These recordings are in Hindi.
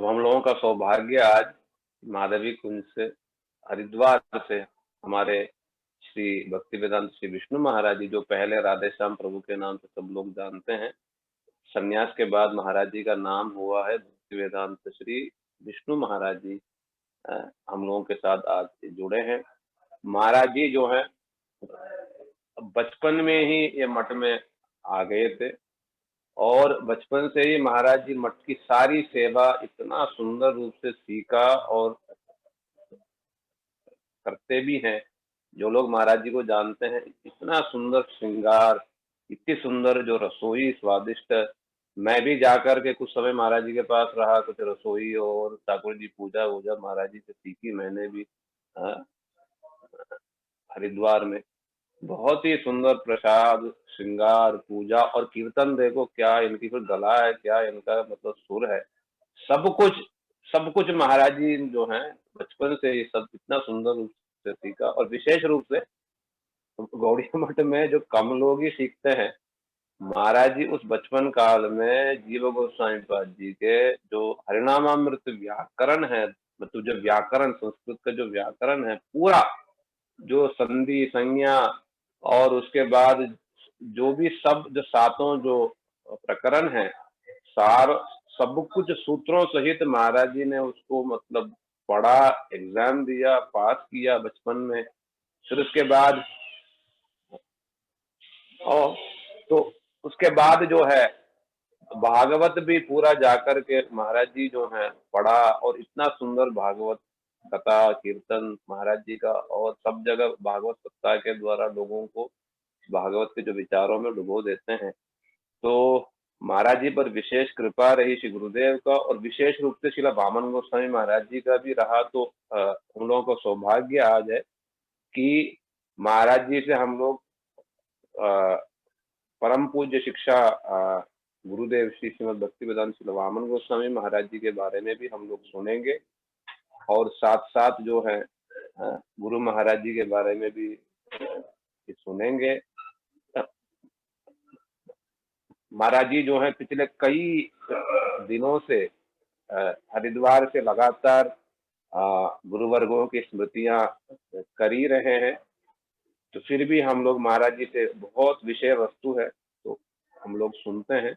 तो हम लोगों का सौभाग्य आज माधवी कुंज से, हरिद्वार से हमारे श्री भक्ति वेदांत श्री विष्णु महाराज जी, जो पहले राधे श्याम प्रभु के नाम से सब लोग जानते हैं, संन्यास के बाद महाराज जी का नाम हुआ है भक्ति वेदांत श्री विष्णु महाराज जी, हम लोगों के साथ आज जुड़े हैं। महाराज जी जो है बचपन में ही ये मठ में आ गए थे और बचपन से ही महाराज जी मठ की सारी सेवा इतना सुंदर रूप से सीखा और करते भी हैं। जो लोग महाराज जी को जानते हैं, इतना सुंदर श्रृंगार, इतनी सुंदर जो रसोई स्वादिष्ट। मैं भी जाकर के कुछ समय महाराज जी के पास रहा, कुछ रसोई और ठाकुर जी पूजा वूजा महाराज जी से सीखी मैंने भी। हाँ, हरिद्वार में बहुत ही सुंदर प्रसाद, श्रृंगार, पूजा और कीर्तन। देखो क्या इनकी फिर गला है, क्या इनका मतलब सुर है, सब कुछ सब कुछ महाराज जी जो हैं बचपन से ये सब इतना सुंदर रूप से सीखा। और विशेष रूप से गौड़िया मठ में जो कम लोग ही सीखते हैं, महाराज जी उस बचपन काल में जीव गोस्वामी पाद जी के जो हरिनामामृत व्याकरण है, मतलब जो व्याकरण संस्कृत का जो व्याकरण है पूरा, जो संधि संज्ञा और उसके बाद जो भी सब जो सातों जो प्रकरण है, सार सब कुछ सूत्रों सहित महाराज जी ने उसको मतलब पढ़ा, एग्जाम दिया, पास किया बचपन में। फिर उसके बाद और तो उसके बाद जो है भागवत भी पूरा जाकर के महाराज जी जो है पढ़ा, और इतना सुंदर भागवत कथा कीर्तन महाराज जी का, और सब जगह भागवत सप्ताह के द्वारा लोगों को भागवत के जो विचारों में डुबो देते हैं। तो महाराज जी पर विशेष कृपा रही श्री गुरुदेव का, और विशेष रूप से श्रीला वामन गोस्वामी महाराज जी का भी रहा। तो हम लोगों का सौभाग्य आज है कि महाराज जी से हम लोग परम पूज्य शिक्षा गुरुदेव श्री श्रीमद भक्ति वेदांत श्री वामन गोस्वामी महाराज जी के बारे में भी हम लोग सुनेंगे, और साथ साथ जो है गुरु महाराज जी के बारे में भी सुनेंगे। महाराज जी जो है पिछले कई दिनों से हरिद्वार से लगातार गुरुवर्गों की स्मृतियां कर ही रहे हैं। तो फिर भी हम लोग महाराज जी से बहुत विषय वस्तु है तो हम लोग सुनते हैं।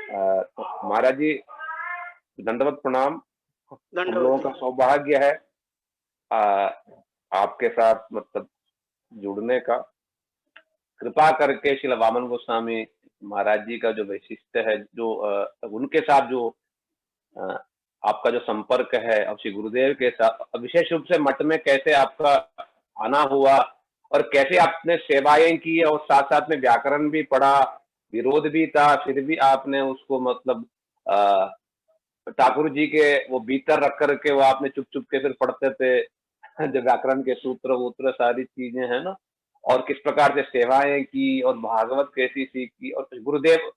तो महाराज जी दंडवत प्रणाम। हम लोगों का सौभाग्य है आपके साथ मतलब जुड़ने का। कृपा करके श्री वामन गोस्वामी महाराज जी का जो वैशिष्ट्य है, जो उनके साथ जो आपका जो संपर्क है, अब श्री गुरुदेव के साथ विशेष रूप से मठ में कैसे आपका आना हुआ और कैसे आपने सेवाएं की, और साथ साथ में व्याकरण भी पढ़ा, विरोध भी था, फिर भी आपने उसको मतलब ठाकुर जी के वो भीतर रख करके वो आपने चुप चुप के फिर पढ़ते थे जो व्याकरण के सूत्र वूत्र सारी चीजें है ना, और किस प्रकार से सेवाएं की और भागवत कैसी सीखी। और गुरुदेव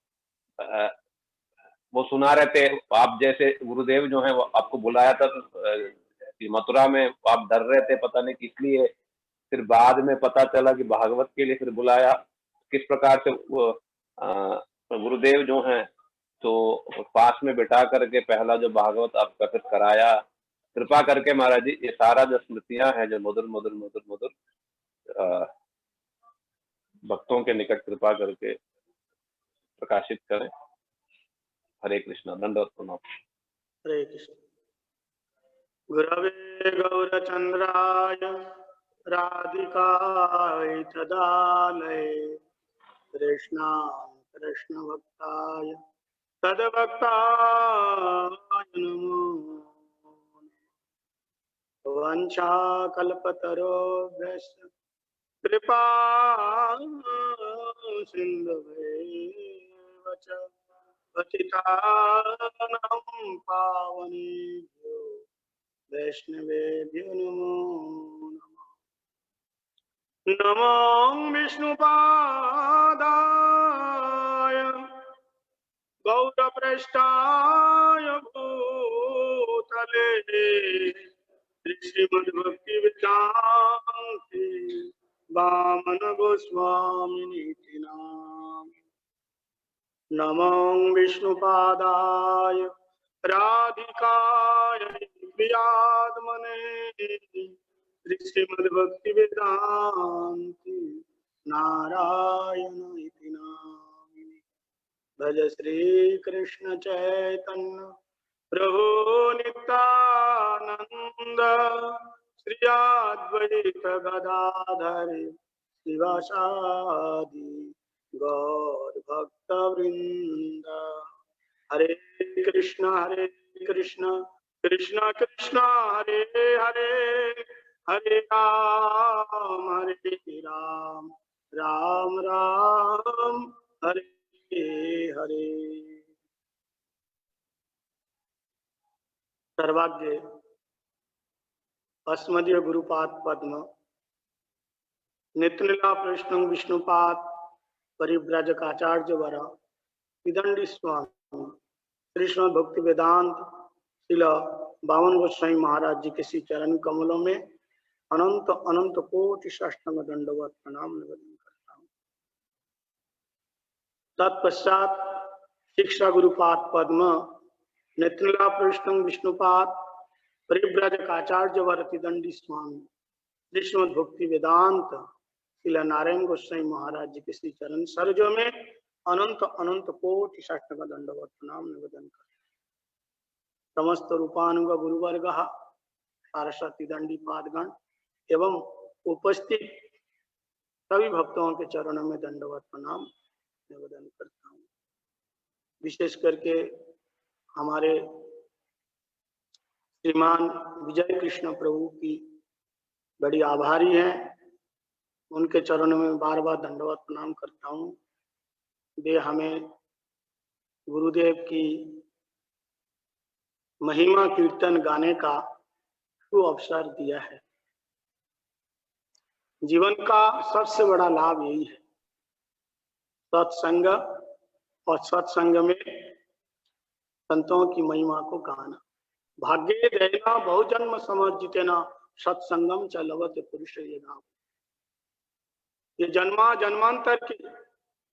वो सुना रहे थे, आप जैसे गुरुदेव जो है वो आपको बुलाया था तो मथुरा में आप डर रहे थे, पता नहीं किस लिए, फिर बाद में पता चला कि भागवत के लिए फिर बुलाया। किस प्रकार से वो गुरुदेव जो हैं तो पास में बैठा करके पहला जो भागवत आपका फिर कराया। कृपा करके महाराज जी ये सारा जो स्मृतियां हैं जो मधुर मधुर मधुर मधुर भक्तों के निकट कृपा करके प्रकाशित करें। हरे कृष्णा। दंडवत प्रणाम। हरे कृष्ण। गुरवे गौरचंद्राय राधिकाय तदालये कृष्णाय कृष्णभक्ताय तद्भक्ताय नमो। वंशाकल्पतरुभ्यश्च कृपा सिन्धुभ्येव च पतितानां पावनेभ्यो वैष्णवेभ्यो नमो नमः। नमो विष्णुपादाय गौरपृष्ठाय भूतले श्रीमद्भक्तिवेदान्त वामन गोस्वामिनीति नाम। नमो विष्णुपादाय राधिकायै प्रियात्मने श्रीमद्भक्ति वेदांति नारायण इति नामिने। भज श्री कृष्ण चैतन्य प्रभु नित्यानंद श्री अद्वैत गदाधर शिवासादि गौर भक्त वृंद। हरे कृष्ण कृष्ण कृष्ण हरे हरे, हरे राम राम राम हरे हरे। सर्वाग्य अस्मदीय गुरुपाद पद्म नित्यलीला प्रश्न विष्णुपाद परिव्राजकाचार्य वर विदंडी स्वामी कृष्ण भक्ति वेदांत शिल बावन गोस्वामी महाराज जी के श्री चरण कमलों में अनंत अनंत कोटि साष्टांग दंडवत प्रणाम निवेदन करता हूँ। तत्पश्चात शिक्षा गुरुपाद पद्म नित्यलीला प्रश्न विष्णुपाद परिव्राजकाचार्य वर विदंडी स्वामी कृष्ण भक्ति वेदांत शिला नारायण गोस्वामी महाराज जी के श्री चरण सरजों में अनंत अनंत कोटि साष्टांग दंडवत प्रणाम निवेदन कर समस्त रूपानुग गुरुवर्ग सारस्वती दंडी पादगण एवं उपस्थित सभी भक्तों के चरणों में दंडवत प्रणाम निवेदन करता हूँ। विशेष करके हमारे श्रीमान विजय कृष्ण प्रभु की बड़ी आभारी हैं, उनके चरणों में बार बार दंडवत प्रणाम करता हूँ। वे हमें गुरुदेव की महिमा कीर्तन गाने का जो अवसर दिया है। जीवन का सबसे बड़ा लाभ यही है, सत्संग, और सत्संग में संतों की महिमा को गाना। भाग्ये दैना बहुजन्म समर्जितेना सत्संगम च लभते पुरुष ये नाम। ये जन्मा जन्मांतर के,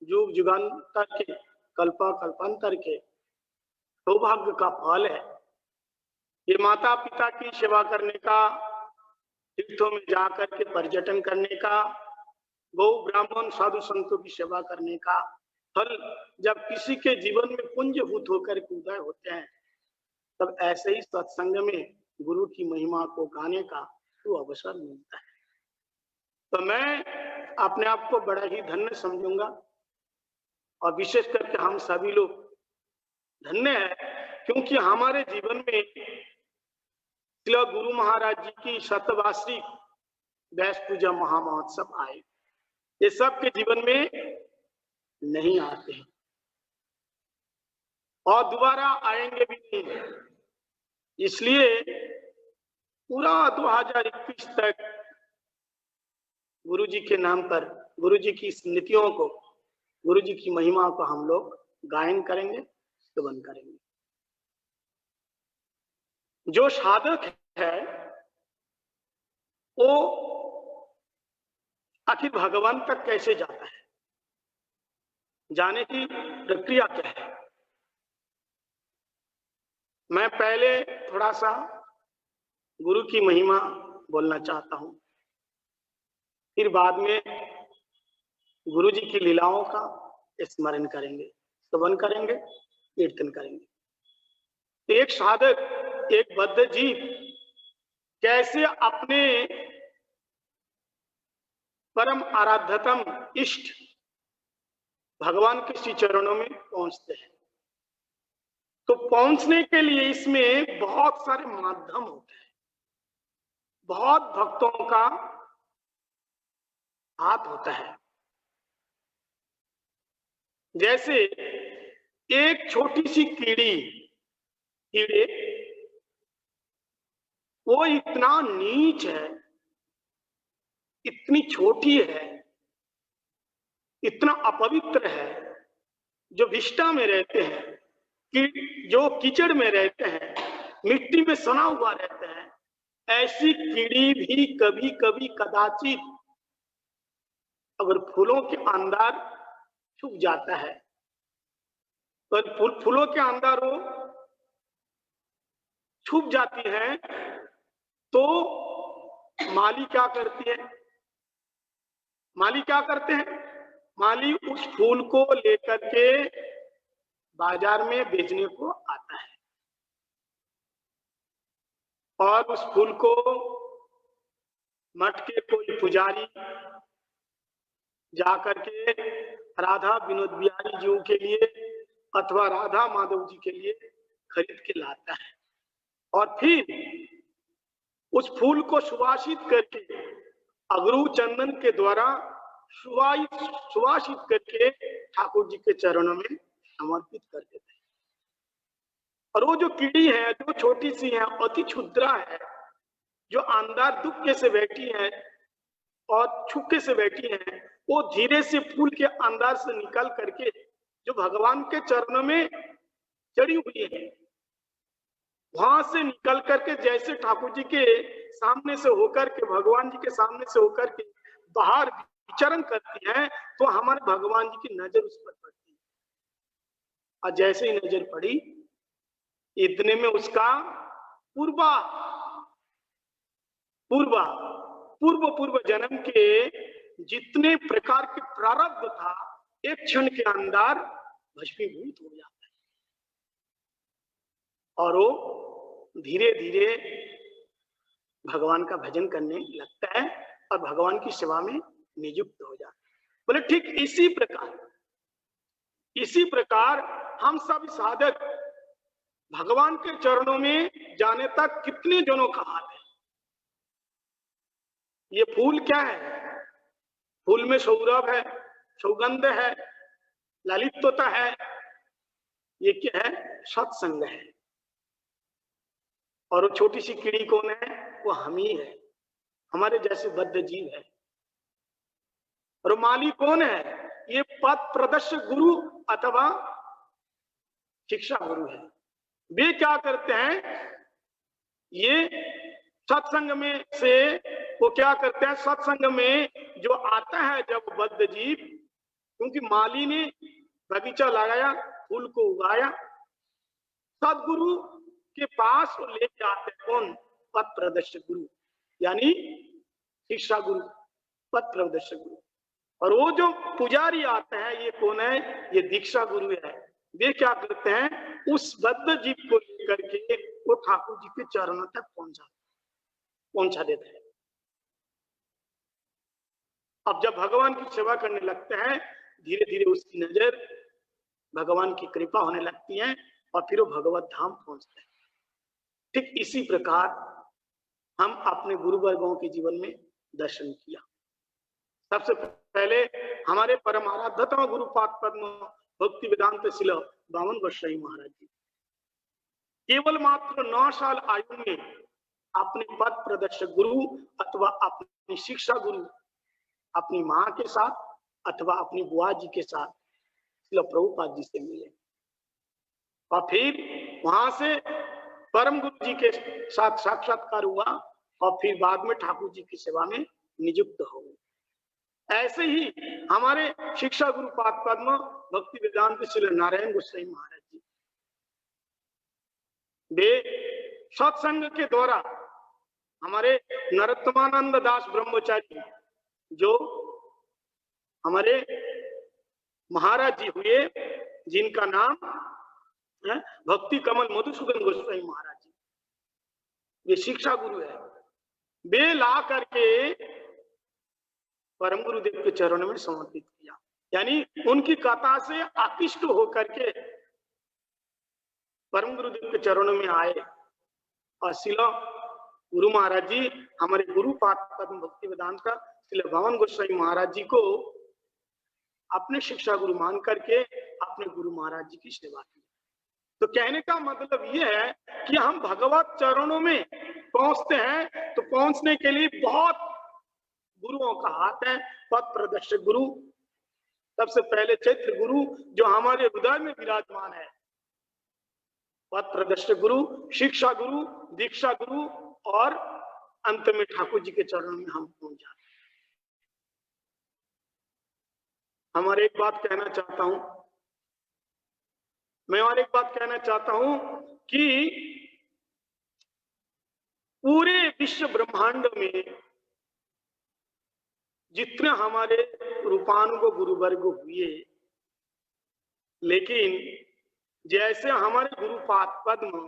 युग युगांतर के, कल्पा कल्पांतर के सौभाग्य का फल है। ये माता पिता की सेवा करने का, तीर्थों में जाकर के पर्यटन करने का, गौ ब्राह्मण साधु संतों की सेवा करने का फल जब किसी के जीवन में पुंजभूत होकर के उदय होते हैं, तब ऐसे ही सत्संग में गुरु की महिमा को गाने का तो अवसर मिलता है। तो मैं अपने आप को बड़ा ही धन्य समझूंगा, और विशेष करके हम सभी लोग धन्य है, क्योंकि हमारे जीवन में गुरु महाराज जी की शतवार्षिक व्यास पूजा महामहोत्सव आए। ये सब के जीवन में नहीं आते हैं और दोबारा आएंगे भी नहीं। इसलिए पूरा 2021 तक गुरु जी के नाम पर, गुरु जी की स्मृतियों को, गुरु जी की महिमा को हम लोग गायन करेंगे, स्तवन करेंगे। जो साधक है वो आखिर भगवान तक कैसे जाता है, जाने की प्रक्रिया क्या है। मैं पहले थोड़ा सा गुरु की महिमा बोलना चाहता हूं, फिर बाद में गुरु जी की लीलाओं का स्मरण करेंगे, स्तवन करेंगे, कीर्तन करेंगे। तो एक साधक, एक बद्ध जीव कैसे अपने परम आराध्यतम इष्ट भगवान के श्री चरणों में पहुंचते हैं। तो पहुंचने के लिए इसमें बहुत सारे माध्यम होते हैं, बहुत भक्तों का हाथ होता है। जैसे एक छोटी सी कीड़े वो इतना नीच है, इतनी छोटी है, इतना अपवित्र है, जो विष्ठा में रहते हैं, कि जो कीचड़ में रहते हैं, मिट्टी में सना हुआ रहते हैं, ऐसी कीड़ी भी कभी कभी कदाचित अगर फूलों के अंदर छुप जाता है, तो फूलों के अंदर वो छुप जाती हैं तो माली क्या करती है, माली क्या करते हैं, माली उस फूल को लेकर के बाजार में बेचने को आता है और उस फूल को मठ के कोई पुजारी जाकर के राधा विनोद बिहारी जी के लिए अथवा राधा माधव जी के लिए खरीद के लाता है और फिर उस फूल को सुवासित करके अगरू चंदन के द्वारा सुवासित करके ठाकुर जी के चरणों में समर्पित कर देते हैं। और वो जो कीड़ी है, जो छोटी सी है, अति क्षुद्रा है, जो अंदर दुख से बैठी है और छुपके से बैठी है, वो धीरे से फूल के अंदर से निकल करके जो भगवान के चरणों में चढ़ी हुई है, वहां से निकल करके जैसे ठाकुर जी के सामने से होकर के, भगवान जी के सामने से होकर के बाहर विचरण करती है, तो हमारे भगवान जी की नजर उस पर पड़ती है और जैसे ही नजर पड़ी इतने में उसका पूर्व जन्म के जितने प्रकार के प्रारब्ध था एक क्षण के अंदर भस्मीभूत हो जाता है और वो धीरे धीरे भगवान का भजन करने लगता है और भगवान की सेवा में नियुक्त हो जाता है। बोले ठीक इसी प्रकार हम सब साधक भगवान के चरणों में जाने तक कितने जनों का हाथ है। ये फूल क्या है, फूल में सौरभ है, सौगंध है, ललितता है, ये क्या है, सत्संग है। और वो छोटी सी कीड़ी कौन है, वो हम ही है, हमारे जैसे बद्ध जीव है। और माली कौन है, ये पथ प्रदर्शक गुरु अथवा शिक्षा गुरु है। वे क्या करते हैं, ये सत्संग में से वो क्या करते हैं, सत्संग में जो आता है जब बद्ध जीव, क्योंकि माली ने बगीचा लगाया, फूल को उगाया, सदगुरु के पास वो लेके आते हैं कौन, पथ प्रदर्शक गुरु, यानी शिक्षा गुरु, पथ प्रदर्शक गुरु। और वो जो पुजारी आते हैं ये कौन है, ये दीक्षा गुरु है। वे क्या करते हैं, उस बद्ध जीव को लेकर के वो ठाकुर जी के चरणों तक पहुंचा देते हैं। अब जब भगवान की सेवा करने लगते हैं, धीरे धीरे उसकी नजर भगवान की कृपा होने लगती है और फिर वो भगवत धाम पहुंचते हैं। ठीक इसी प्रकार हम अपने गुरु वर्गों के जीवन में दर्शन किया। सबसे पहले हमारे परम आराध्यतम गुरुपाद पद्म भक्ति वेदांत शिल बामन गोसाई महाराज जी केवल मात्र 9 साल आयु में अपने पद प्रदर्शक गुरु अथवा अपनी शिक्षा गुरु, अपनी मां के साथ अथवा अपनी बुआ जी के साथ शिल प्रभुपाद जी से मिले और फिर वहां से परम गुरु जी के साथ साक्षात्कार हुआ और फिर बाद में ठाकुर जी की सेवा में नियुक्त हो गए। ऐसे ही हमारे शिक्षा गुरु पाद पद्म भक्ति वेदांत श्री नारायण गोसाई महाराज जी, वे सत्संग के द्वारा हमारे नरोत्तमानंद दास ब्रह्मचारी जो हमारे महाराज जी हुए, जिनका नाम है भक्ति कमल मधुसूदन गोस्वामी महाराज जी, वे शिक्षा गुरु है। वे ला करके परम गुरुदेव के चरणों में समर्पित किया, यानी उनकी कथा से आकृष्ट होकर के परम गुरुदेव के चरणों में आए और शिला गुरु महाराज जी हमारे गुरु पाद पद्म भक्ति वेदांत का शिला भवन गोस्वामी महाराज जी को अपने शिक्षा गुरु मान करके अपने गुरु महाराज जी की सेवा की। तो कहने का मतलब ये है कि हम भगवत चरणों में पहुंचते हैं तो पहुंचने के लिए बहुत गुरुओं का हाथ है। पथ प्रदर्शक गुरु सबसे पहले चैत्र गुरु जो हमारे हृदय में विराजमान है, पथ प्रदर्शक गुरु, शिक्षा गुरु, दीक्षा गुरु और अंत में ठाकुर जी के चरणों में हम पहुंच जाते हैं। हमारे एक बात कहना चाहता हूं, मैं और एक बात कहना चाहता हूं कि पूरे विश्व ब्रह्मांड में जितने हमारे रूपानुग गुरुवर्ग हुए, लेकिन जैसे हमारे गुरुपाद पद्म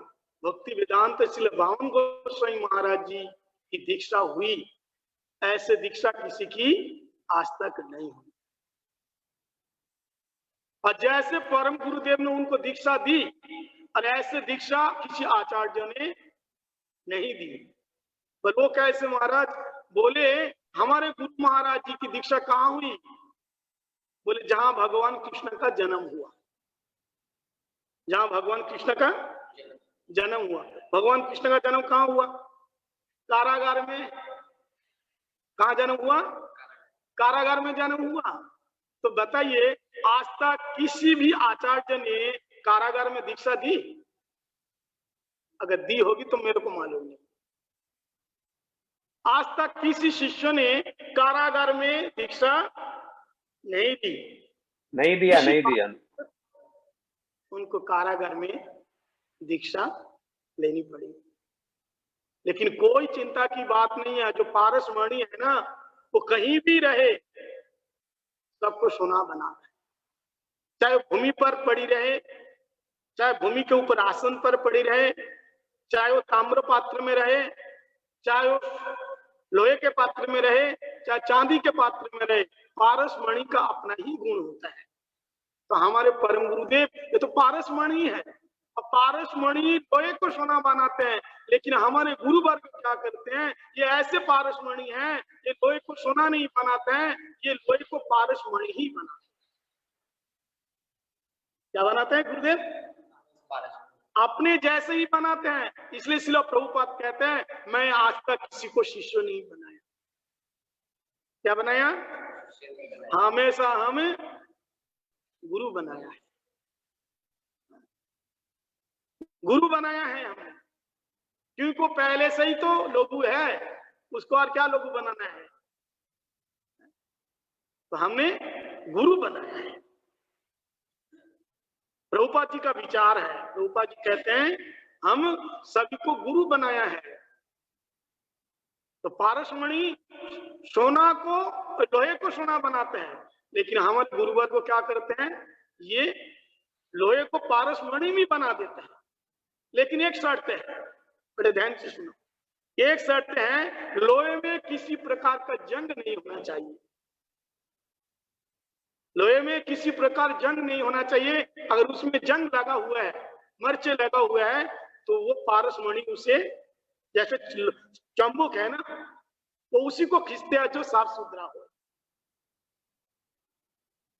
भक्ति वेदांत श्रील बामन गोस्वामी महाराज जी की दीक्षा हुई, ऐसे दीक्षा किसी की आज तक नहीं हुई। और जैसे परम गुरुदेव ने उनको दीक्षा दी, और ऐसे दीक्षा किसी आचार्य ने नहीं दी। पर वो कैसे महाराज बोले, हमारे गुरु महाराज जी की दीक्षा कहाँ हुई? बोले जहां भगवान कृष्ण का जन्म हुआ, जहां भगवान कृष्ण का जन्म हुआ। भगवान कृष्ण का जन्म कहाँ हुआ? कारागार में। कहाँ जन्म हुआ? कारागार में जन्म हुआ। तो बताइए, आज तक किसी भी आचार्य ने कारागार में दीक्षा दी? अगर दी होगी तो मेरे को मालूम नहीं। आज तक किसी शिष्य ने कारागार में दीक्षा नहीं दी, नहीं दिया। उनको कारागार में दीक्षा लेनी पड़ी। लेकिन कोई चिंता की बात नहीं है, जो पारसमणि है ना, वो कहीं भी रहे सबको सोना बना है। चाहे भूमि पर पड़ी रहे, चाहे भूमि के ऊपर आसन पर पड़ी रहे, चाहे वो ताम्र पात्र में रहे, चाहे वो लोहे के पात्र में रहे, चाहे चांदी के पात्र में रहे, पारसमणि का अपना ही गुण होता है। तो हमारे परम गुरुदेव ये तो पारसमणि है, और पारसमणि लोहे को सोना बनाते हैं। लेकिन हमारे गुरु वर्ग क्या करते हैं, ये ऐसे पारसमणि हैं, ये लोहे को सोना नहीं बनाते हैं, ये लोहे को पारसमणि ही बनाते हैं। क्या बनाते हैं गुरुदेव? अपने जैसे ही बनाते हैं। इसलिए श्रील प्रभुपाद कहते हैं, मैं आज तक किसी को शिष्य नहीं बनाया। क्या बनाया? हमेशा हमें गुरु बनाया है। गुरु बनाया है हमें, क्योंकि वो पहले से ही तो लोगु है, उसको और क्या लोगु बनाना है? तो हमने गुरु बनाया है। प्रभुपाद जी का विचार है, प्रभुपाद जी कहते हैं हम सभी को गुरु बनाया है। तो पारसमणि सोना को, लोहे को सोना बनाते हैं, लेकिन हमारे गुरुवर को क्या करते हैं, ये लोहे को पारसमणि में बना देते हैं। लेकिन एक शर्त है, बड़े ध्यान से सुनो, एक शर्त है, लोहे में किसी प्रकार का जंग नहीं होना चाहिए। लोहे में किसी प्रकार जंग नहीं होना चाहिए। अगर उसमें जंग लगा हुआ है, मर्चे लगा हुआ है, तो वो पारसमणि उसे, जैसे चंबुक है ना, वो उसी को खींचते हैं जो साफ सुथरा हो।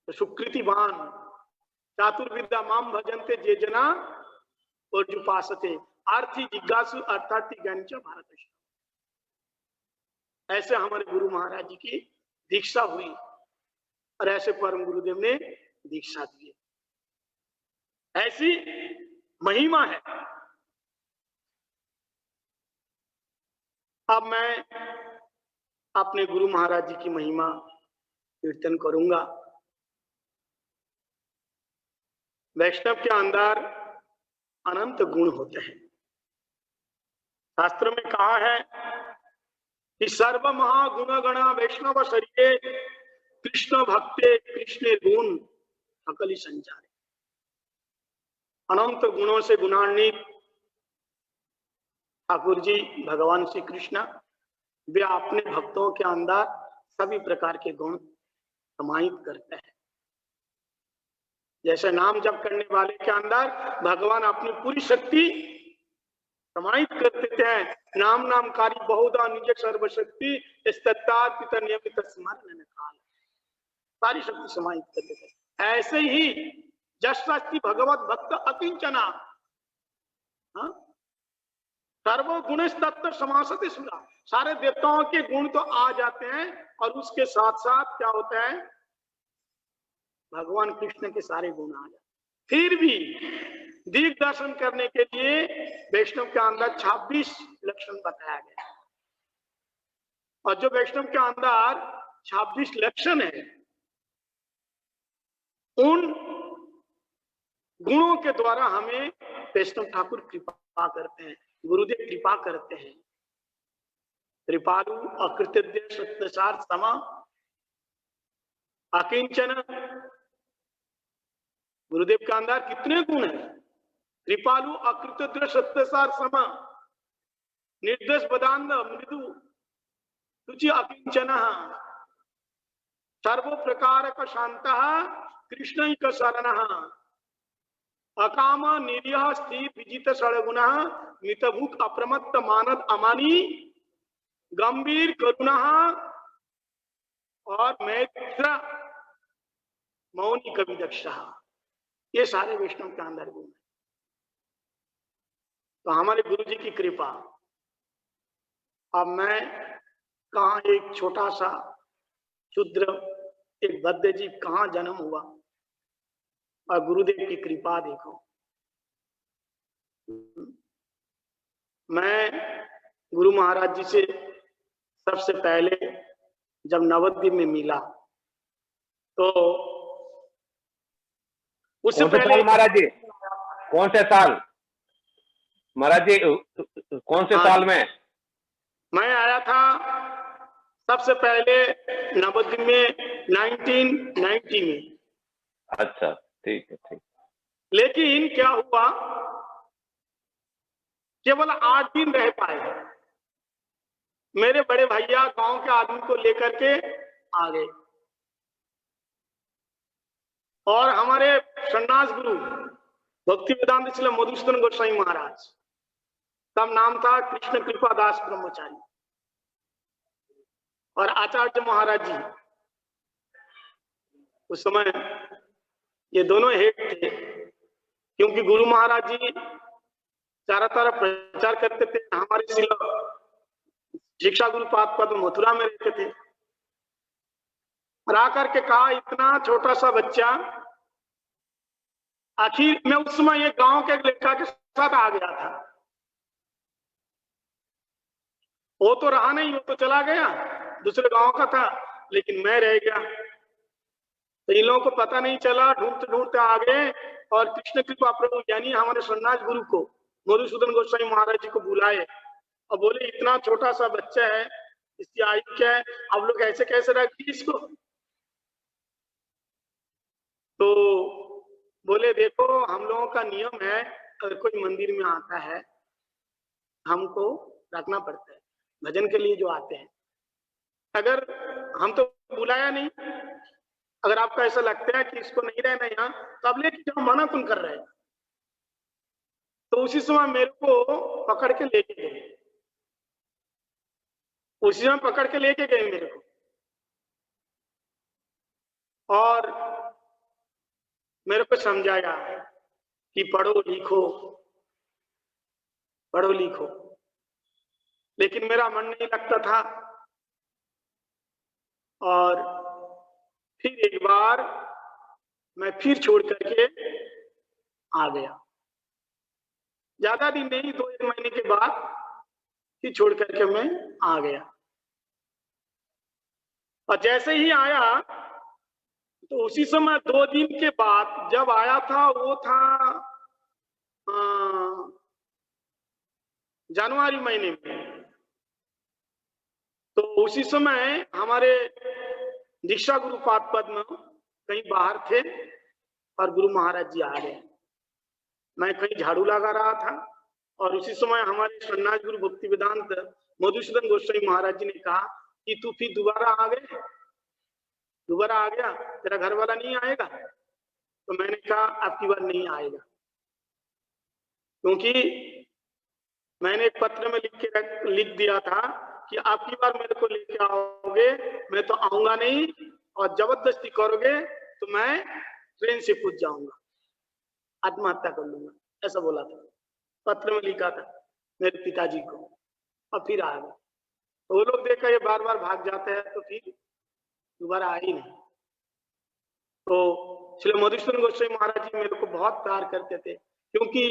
तो सुकृतिवान चातुर्विद्या माम भजन्ते जे जना और जुपासते आर्थी जिज्ञासु अर्थार्थी ज्ञान च भारत। ऐसे हमारे गुरु महाराज जी की दीक्षा हुई, और ऐसे परम गुरुदेव ने दीक्षा दी। ऐसी महिमा है। अब मैं अपने गुरु महाराज जी की महिमा कीर्तन करूंगा। वैष्णव के अंदर अनंत गुण होते हैं। शास्त्र में कहा है कि सर्व महागुण गणा वैष्णव शरीरे कृष्ण भक्ते कृष्ण गुण सकल संचारे। अनंत गुणों से गुणान्वित ठाकुर जी भगवान श्री कृष्ण, वे अपने भक्तों के अंदर सभी प्रकार के गुण समाहित करते हैं। जैसे नाम जप करने वाले के अंदर भगवान अपनी पूरी शक्ति समाहित कर देते हैं। नाम नामकारी बहुधा निज सर्वशक्ति पिता नियमित स्मरण काल, सारी शक्ति समाहित कर देते हैं। ऐसे ही जस्ति भगवत भक्त अकिंचना, सर्व गुण तत्व समासते सुरा, सारे देवताओं के गुण तो आ जाते हैं, और उसके साथ साथ क्या होता है, भगवान कृष्ण के सारे गुण आ जाते। फिर भी दिग दर्शन करने के लिए वैष्णव के अंदर 26 लक्षण बताया गया, और जो वैष्णव के अंदर 26 लक्षण है, उन गुणों के द्वारा हमें वैष्णव ठाकुर कृपा करते हैं, गुरुदेव कृपा करते हैं। कृपालु, अकृतज्ञ, सत्यसार, समा, अकिंचन। गुरुदेव के अंदर कितने गुण है? कृपालु, अकृतज्ञ, सत्यसार, समा, निर्दोष, बदान्ध, मृदु, तुझी, अकिंचन, सर्व प्रकार का शांत, कृष्ण का शरण, अकाम, निरीह, स्थिर, विजित, षडगुण, मितभुक, अप्रमत्त, मानद, अमानी, गंभीर, करुणा और मैत्र, मौनी, कवि, दक्ष। ये सारे वैष्णव के अंदर गुण है। तो हमारे गुरु जी की कृपा। अब मैं कहा एक छोटा सा शूद्र, एक बद्ध जीव कहाँ जन्म हुआ, और गुरुदेव की कृपा देखो। मैं गुरु महाराज जी से सबसे पहले जब नवद्वीप में मिला तो उससे कौन से पहले साल महाराज जी? कौन से साल महाराज जी? कौन से साल में? मैं आया था सबसे पहले नवद्वीप में 1990 में। अच्छा, ठीक है, ठीक। लेकिन क्या हुआ, केवल 8 दिन रह पाए। मेरे बड़े भैया गांव के आदमी को लेकर के आ गए, और हमारे सन्यास गुरु भक्ति वेदांत श्री मधुसूदन गोस्वामी महाराज, तब नाम था कृष्ण कृपा दास ब्रह्मचारी, और आचार्य महाराज जी, उस समय ये दोनों हेड थे, क्योंकि गुरु महाराज जी चारों तरफ प्रचार करते थे। हमारे शिक्षा गुरु पाद मथुरा में रहते थे, और आकर के कहा, इतना छोटा सा बच्चा, आखिर मैं उस समय ये गांव के लड़का के साथ आ गया था, वो तो रहा नहीं, वो तो चला गया, दूसरे गांव का था, लेकिन मैं रह गया। तो इन लोगों को पता नहीं चला, ढूंढते ढूंढते आ गए, और कृष्ण कृपा प्रभु यानी हमारे सन्यास गुरु को, मधुसूदन गोस्वामी महाराज जी को बुलाए, और बोले, इतना छोटा सा बच्चा है, इसकी आयु क्या है, अब लोग ऐसे कैसे रखें इसको? तो बोले, देखो हम लोगों का नियम है, अगर कोई मंदिर में आता है हमको रखना पड़ता है, भजन के लिए जो आते हैं। अगर हम तो बुलाया नहीं, अगर आपको ऐसा लगता है कि इसको नहीं रहना यहाँ, तो अब लेके जाओ, मना तुम कर रहे हैं। तो उसी समय मेरे को पकड़ के लेके गए, उसी समय पकड़ के लेके गए मेरे को, और मेरे को समझाया कि पढ़ो लिखो, पढ़ो लिखो। लेकिन मेरा मन नहीं लगता था, और फिर एक बार मैं फिर छोड़ करके आ गया। ज्यादा दिन नहीं, 2-1 महीने के बाद फिर छोड़ करके मैं आ गया। और जैसे ही आया, तो उसी समय 2 दिन के बाद जब आया था, वो था जनवरी महीने में। तो उसी समय हमारे दीक्षा गुरु पाद पद्म कहीं बाहर थे, और गुरु महाराज जी आ गए। मैं कहीं झाड़ू लगा रहा था, और उसी समय हमारे सन्यास गुरु भक्ति वेदांत मधुसूदन गोस्वामी महाराज जी ने कहा कि तू फिर दोबारा आ गए, दोबारा आ गया, तेरा घर वाला नहीं आएगा? तो मैंने कहा, आपकी बार नहीं आएगा, क्योंकि मैंने एक पत्र में लिख दिया था कि आपकी बार मेरे को लेके आओगे, मैं तो आऊंगा नहीं, और जबरदस्ती करोगे तो मैं ट्रेन से कूद जाऊंगा, आत्महत्या कर लूंगा, ऐसा बोला था, पत्र में लिखा था मेरे पिताजी को। और फिर आ गए, तो वो लोग देखा ये बार बार भाग जाते हैं, तो फिर दोबारा आ ही नहीं। तो श्री मधुसूदन गोस्वामी महाराज जी मेरे को बहुत प्यार करते थे, क्योंकि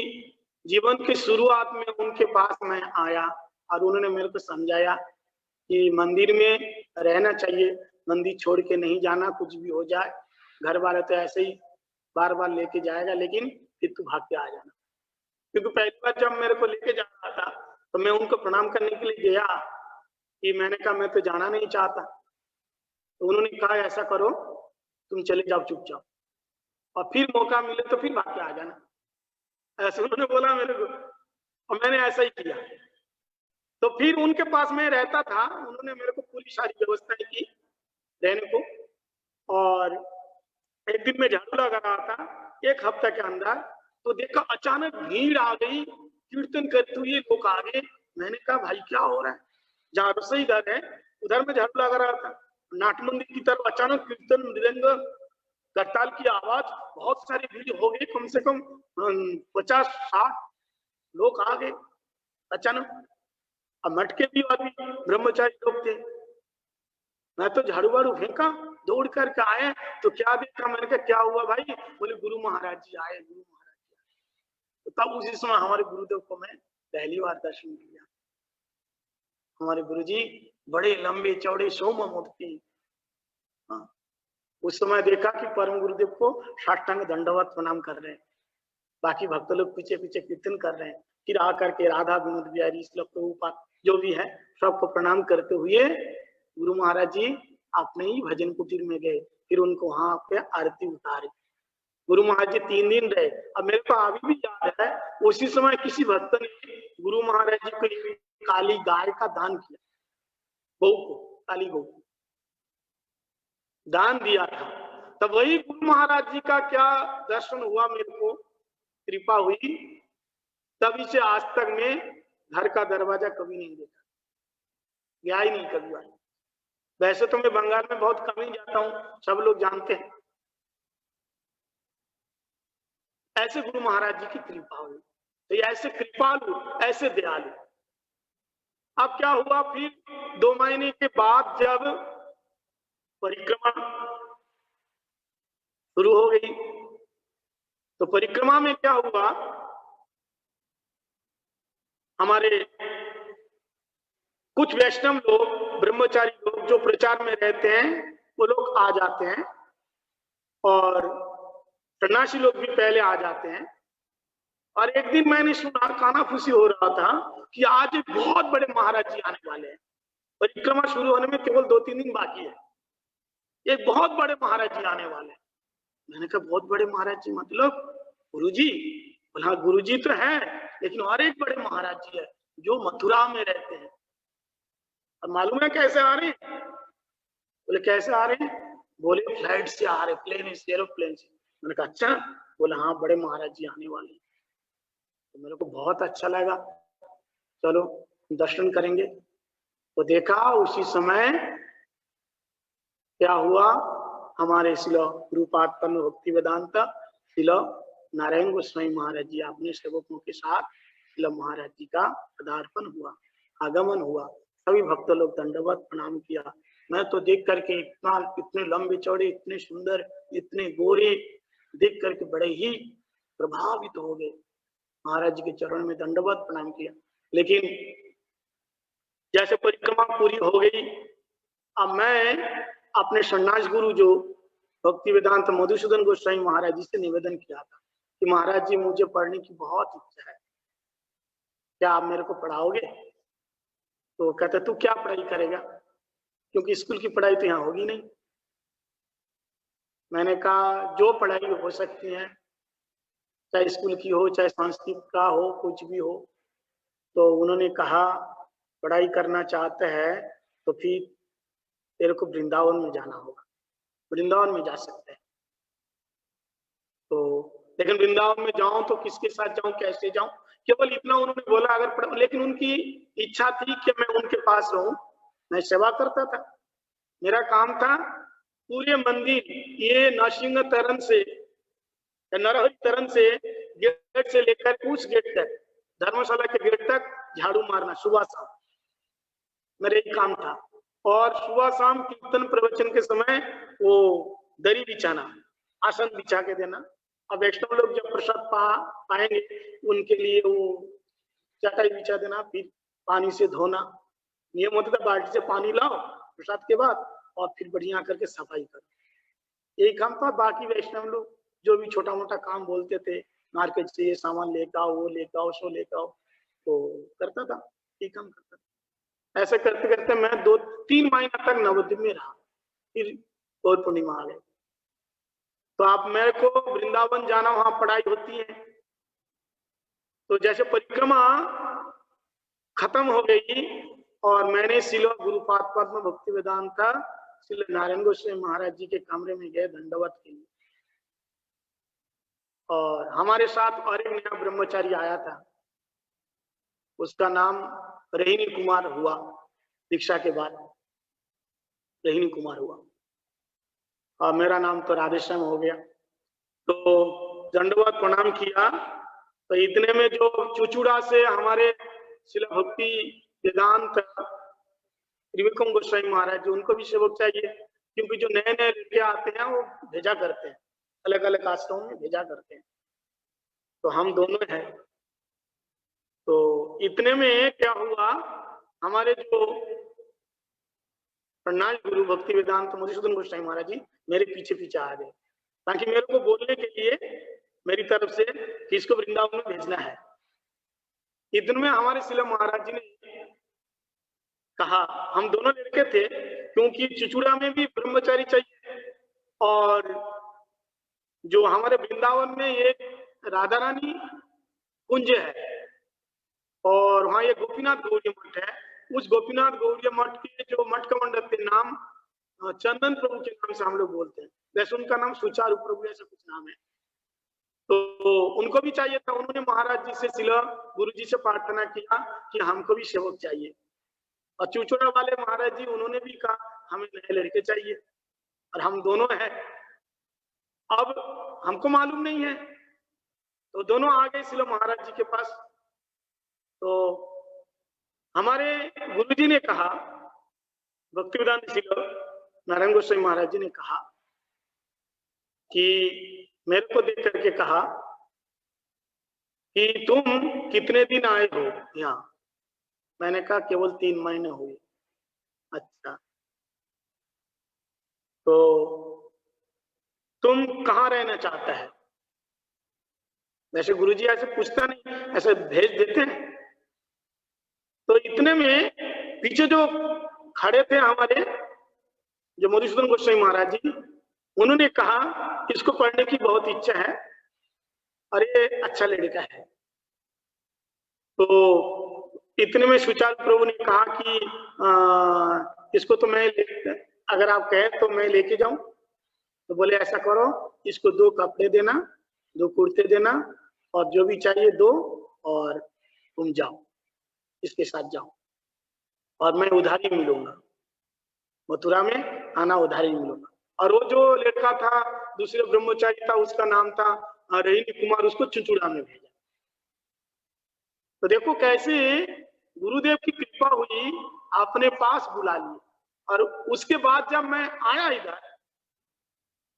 जीवन की शुरुआत में उनके पास मैं आया, और उन्होंने मेरे को समझाया कि मंदिर में रहना चाहिए, मंदिर छोड़ के नहीं जाना, कुछ भी हो जाए, घर वाले तो ऐसे ही बार बार लेके जाएगा, लेकिन फिर तू भाग के आ जाना। क्योंकि पहली बार जब मेरे को लेके जा रहा था, तो मैं उनको प्रणाम करने के लिए गया, कि मैंने कहा मैं तो जाना नहीं चाहता। तो उन्होंने कहा ऐसा करो, तुम चले जाओ चुपचाप, और फिर मौका मिले तो फिर भाग के आ जाना, ऐसे उन्होंने बोला मेरे को। और मैंने ऐसा ही किया। तो फिर उनके पास मैं रहता था, उन्होंने मेरे को पूरी सारी व्यवस्थाएं की रहने को। और एक दिन मैं झाड़ू लगा रहा था, एक हफ्ता के अंदर, तो देखा अचानक भीड़ आ गई, कीर्तन करते हुए लोग आ गए। मैंने कहा भाई क्या हो रहा है? जहाँ रसोई घर है उधर में झाड़ू लगा रहा था, नाटमंदिर की तरफ अचानक कीर्तन, मृदंग, करताल की आवाज, बहुत सारी भीड़ हो गई, कम से कम 50-60 लोग आ गए अचानक। अब मटके भी आदमी ब्रह्मचारी लोग थे। मैं तो झाड़ू वाड़ू फेंका, दौड़ करके आए, तो क्या देखा? मैंने कहा क्या हुआ भाई? बोले गुरु महाराज जी आए, गुरु महाराज जी आए। तो तब उसी समय हमारे गुरुदेव को मैं पहली बार दर्शन किया। हमारे गुरुजी बड़े लंबे चौड़े सोम मूर्ति। हाँ, उस समय देखा कि परम गुरुदेव को साष्टांग दंडवत प्रणाम कर रहे हैं, बाकी भक्त लोग पीछे पीछे कीर्तन कर रहे हैं। फिर आकर के राधा विनोद बिहारी, श्लोक प्रभुपाद जो भी है सबको प्रणाम करते हुए गुरु महाराज जी अपने ही भजन कुटीर में गए। फिर उनको वहां पे आरती उतारी। गुरु महाराज जी 3 दिन रहे। अब मेरे को अभी भी याद है, उसी समय किसी भक्त ने गुरु महाराज जी को काली गाय का दान किया, गौ को, काली गौ को दान दिया था। तब वही गुरु महाराज जी का क्या दर्शन हुआ, मेरे को कृपा हुई, तभी से आज तक मैं घर का दरवाजा कभी नहीं देखा, गया ही नहीं कभी बार। वैसे तो मैं बंगाल में बहुत कम ही जाता हूँ, सब लोग जानते हैं। ऐसे गुरु महाराज जी की कृपा हुई। तो ऐसे कृपालु, ऐसे दयालु। अब क्या हुआ, फिर 2 महीने के बाद जब परिक्रमा शुरू हो गई, तो परिक्रमा में क्या हुआ, हमारे कुछ वैष्णव लोग, ब्रह्मचारी लोग जो प्रचार में रहते हैं, वो लोग आ जाते हैं, और सन्यासी लोग भी पहले आ जाते हैं। और एक दिन मैंने सुना, कानाफूसी हो रहा था कि आज एक बहुत बड़े महाराज जी आने वाले हैं, परिक्रमा शुरू होने में केवल 2-3 दिन बाकी है, एक बहुत बड़े महाराज जी आने वाले हैं। मैंने कहा बहुत बड़े महाराज जी मतलब गुरुजी? बोला गुरुजी तो है, लेकिन और एक बड़े महाराज जी है जो मथुरा में रहते हैं। और मालूम है कैसे आ रहे हैं? बोले कैसे आ रहे हैं? बोले फ्लाइट से आ रहे, प्लेन से, एरोप्लेन से। मैंने कहा अच्छा? बोले हाँ, बड़े महाराज जी आने वाले हैं। तो मेरे को बहुत अच्छा लगा, चलो दर्शन करेंगे। तो देखा उसी समय क्या हुआ, हमारे शिला गुरुपाद परम भक्ति वेदांत शिला नारायण गोस्वामी महाराज जी अपने सेवकों के साथ शिला महाराज जी का पदार्पण हुआ, आगमन हुआ। सभी भक्त लोग दंडवत प्रणाम किया। मैं तो देख करके इतने लंबे चौड़े, इतने सुंदर, इतने गोरे देख करके बड़े ही प्रभावित हो गए। महाराज जी के चरण में दंडवत प्रणाम किया। लेकिन जैसे परिक्रमा पूरी हो गई, अब मैं अपने सन्यास गुरु जो भक्ति वेदांत मधुसूदन गोस्वामी महाराज जी से निवेदन किया था कि महाराज जी मुझे पढ़ने की बहुत इच्छा है, क्या आप मेरे को पढ़ाओगे? तो कहते तू क्या पढ़ाई करेगा, क्योंकि स्कूल की पढ़ाई तो यहाँ होगी नहीं। मैंने कहा जो पढ़ाई हो सकती है, चाहे स्कूल की हो, चाहे संस्कृत का हो, कुछ भी हो। तो उन्होंने कहा पढ़ाई करना चाहते हैं तो फिर तेरे को वृंदावन में जाना होगा, वृंदावन में जा सकते हैं। तो लेकिन वृंदावन में जाऊं तो किसके साथ जाऊं, कैसे जाऊं, केवल इतना उन्होंने बोला अगर पढ़। लेकिन उनकी इच्छा थी कि मैं उनके पास रहूं, मैं सेवा करता था, मेरा काम था पूरे मंदिर, ये नरसिंह तरन से, नरहरि तरन से, गेट से लेकर उस गेट तक, धर्मशाला के गेट तक झाड़ू मारना सुबह शाम, मेरा एक काम था। और सुबह शाम कीर्तन प्रवचन के समय वो दरी बिछाना, आसन बिछा के देना। अब वैष्णव लोग जब प्रसाद पाएंगे उनके लिए वो चटाई बिछा देना, फिर पानी से धोना। नियम होता था बाल्टी से पानी लाओ प्रसाद के बाद, और फिर बढ़िया करके सफाई करो, यही काम था। बाकी वैष्णव लोग जो भी छोटा मोटा काम बोलते थे, मार्केट से ये सामान लेकर आओ, वो लेकर आओ, सो लेकर आओ, तो करता था, यही काम करता था। ऐसे करते करते मैं 2-3 महीना तक नवद्वीप में रहा, फिर पौष पूर्णिमा आ गई। तो आप मेरे को वृंदावन जाना, वहां पढ़ाई होती है, तो जैसे परिक्रमा खत्म हो गई और मैंने शिला गुरुपाद पद्म भक्ति वेदांता श्री नारायण गोस्वामी महाराज जी के कमरे में गए दंडवत के लिए, और हमारे साथ और एक नया ब्रह्मचारी आया था, उसका नाम रहीनी कुमार हुआ, दीक्षा के बाद रहीनी कुमार हुआ, और मेरा नाम तो राधेश्याम हो गया। तो दंडवत प्रणाम किया, तो इतने में जो चुचुड़ा से हमारे शिला भक्ति वेदांत त्रिविक्रम गोस्वामी महाराज जी, उनको भी सेवक चाहिए, क्योंकि जो नए नए लड़के आते हैं वो भेजा करते हैं, अलग अलग आश्रमों में भेजा करते हैं, तो हम दोनों हैं। तो इतने में क्या हुआ, हमारे जो प्रणाल गुरु भक्ति वेदांत मधुसूदन गोस्वामी महाराज जी मेरे पीछे पीछे आ गए, ताकि मेरे को बोलने के लिए मेरी तरफ से किसको वृंदावन में भेजना है। इतने में हमारे शिला महाराज जी ने कहा, हम दोनों लड़के थे, क्योंकि चुचुड़ा में भी ब्रह्मचारी चाहिए, और जो हमारे वृंदावन में एक राधा रानी कुंज है, और वहां ये गोपीनाथ गौड़ी मठ है, उस गोपीनाथ गौड़ी मठ के जो मठ कमांडर के नाम चंदन प्रभु के नाम से हम लोग बोलते हैं, जैसे उनका नाम सुचारू प्रभु ऐसा कुछ नाम है, तो उनको भी चाहिए था। उन्होंने महाराज जी से शिला गुरु जी से प्रार्थना किया कि हमको भी सेवक चाहिए, और चुचुड़ा वाले महाराज जी उन्होंने भी कहा हमें नए लड़के चाहिए, और हम दोनों हैं। अब हमको मालूम नहीं है, तो दोनों आ गए शिला महाराज जी के पास। तो हमारे गुरु जी ने कहा, भक्तिवेदांत शिला नारायण गोस्वामी महाराज जी ने कहा कि मेरे को देख करके कहा कि तुम कितने दिन आए हो यहाँ? मैंने कहा केवल 3 महीने हुए। अच्छा, तो तुम कहाँ रहना चाहता है? वैसे गुरुजी ऐसे पूछता नहीं, ऐसे भेज देते हैं। तो इतने में पीछे जो खड़े थे हमारे जो मधुसूदन गोस्वामी महाराज जी, उन्होंने कहा इसको पढ़ने की बहुत इच्छा है और ये अच्छा लड़का है। तो इतने में सुचारू प्रभु ने कहा कि इसको तो मैं अगर आप कहें तो मैं लेके जाऊं। तो बोले ऐसा करो, इसको 2 कपड़े देना, 2 कुर्ते देना, और जो भी चाहिए दो, और तुम जाओ, इसके साथ जाओ, और मैं उधारी मिलूंगा, मथुरा में आना उधारी मिलूंगा। और वो जो लड़का था दूसरे ब्रह्मचारी था, उसका नाम था रहीनी कुमार, उसको चुचुड़ा में भेजा। तो देखो कैसे गुरुदेव की कृपा हुई, अपने पास बुला लिए। और उसके बाद जब मैं आया इधर,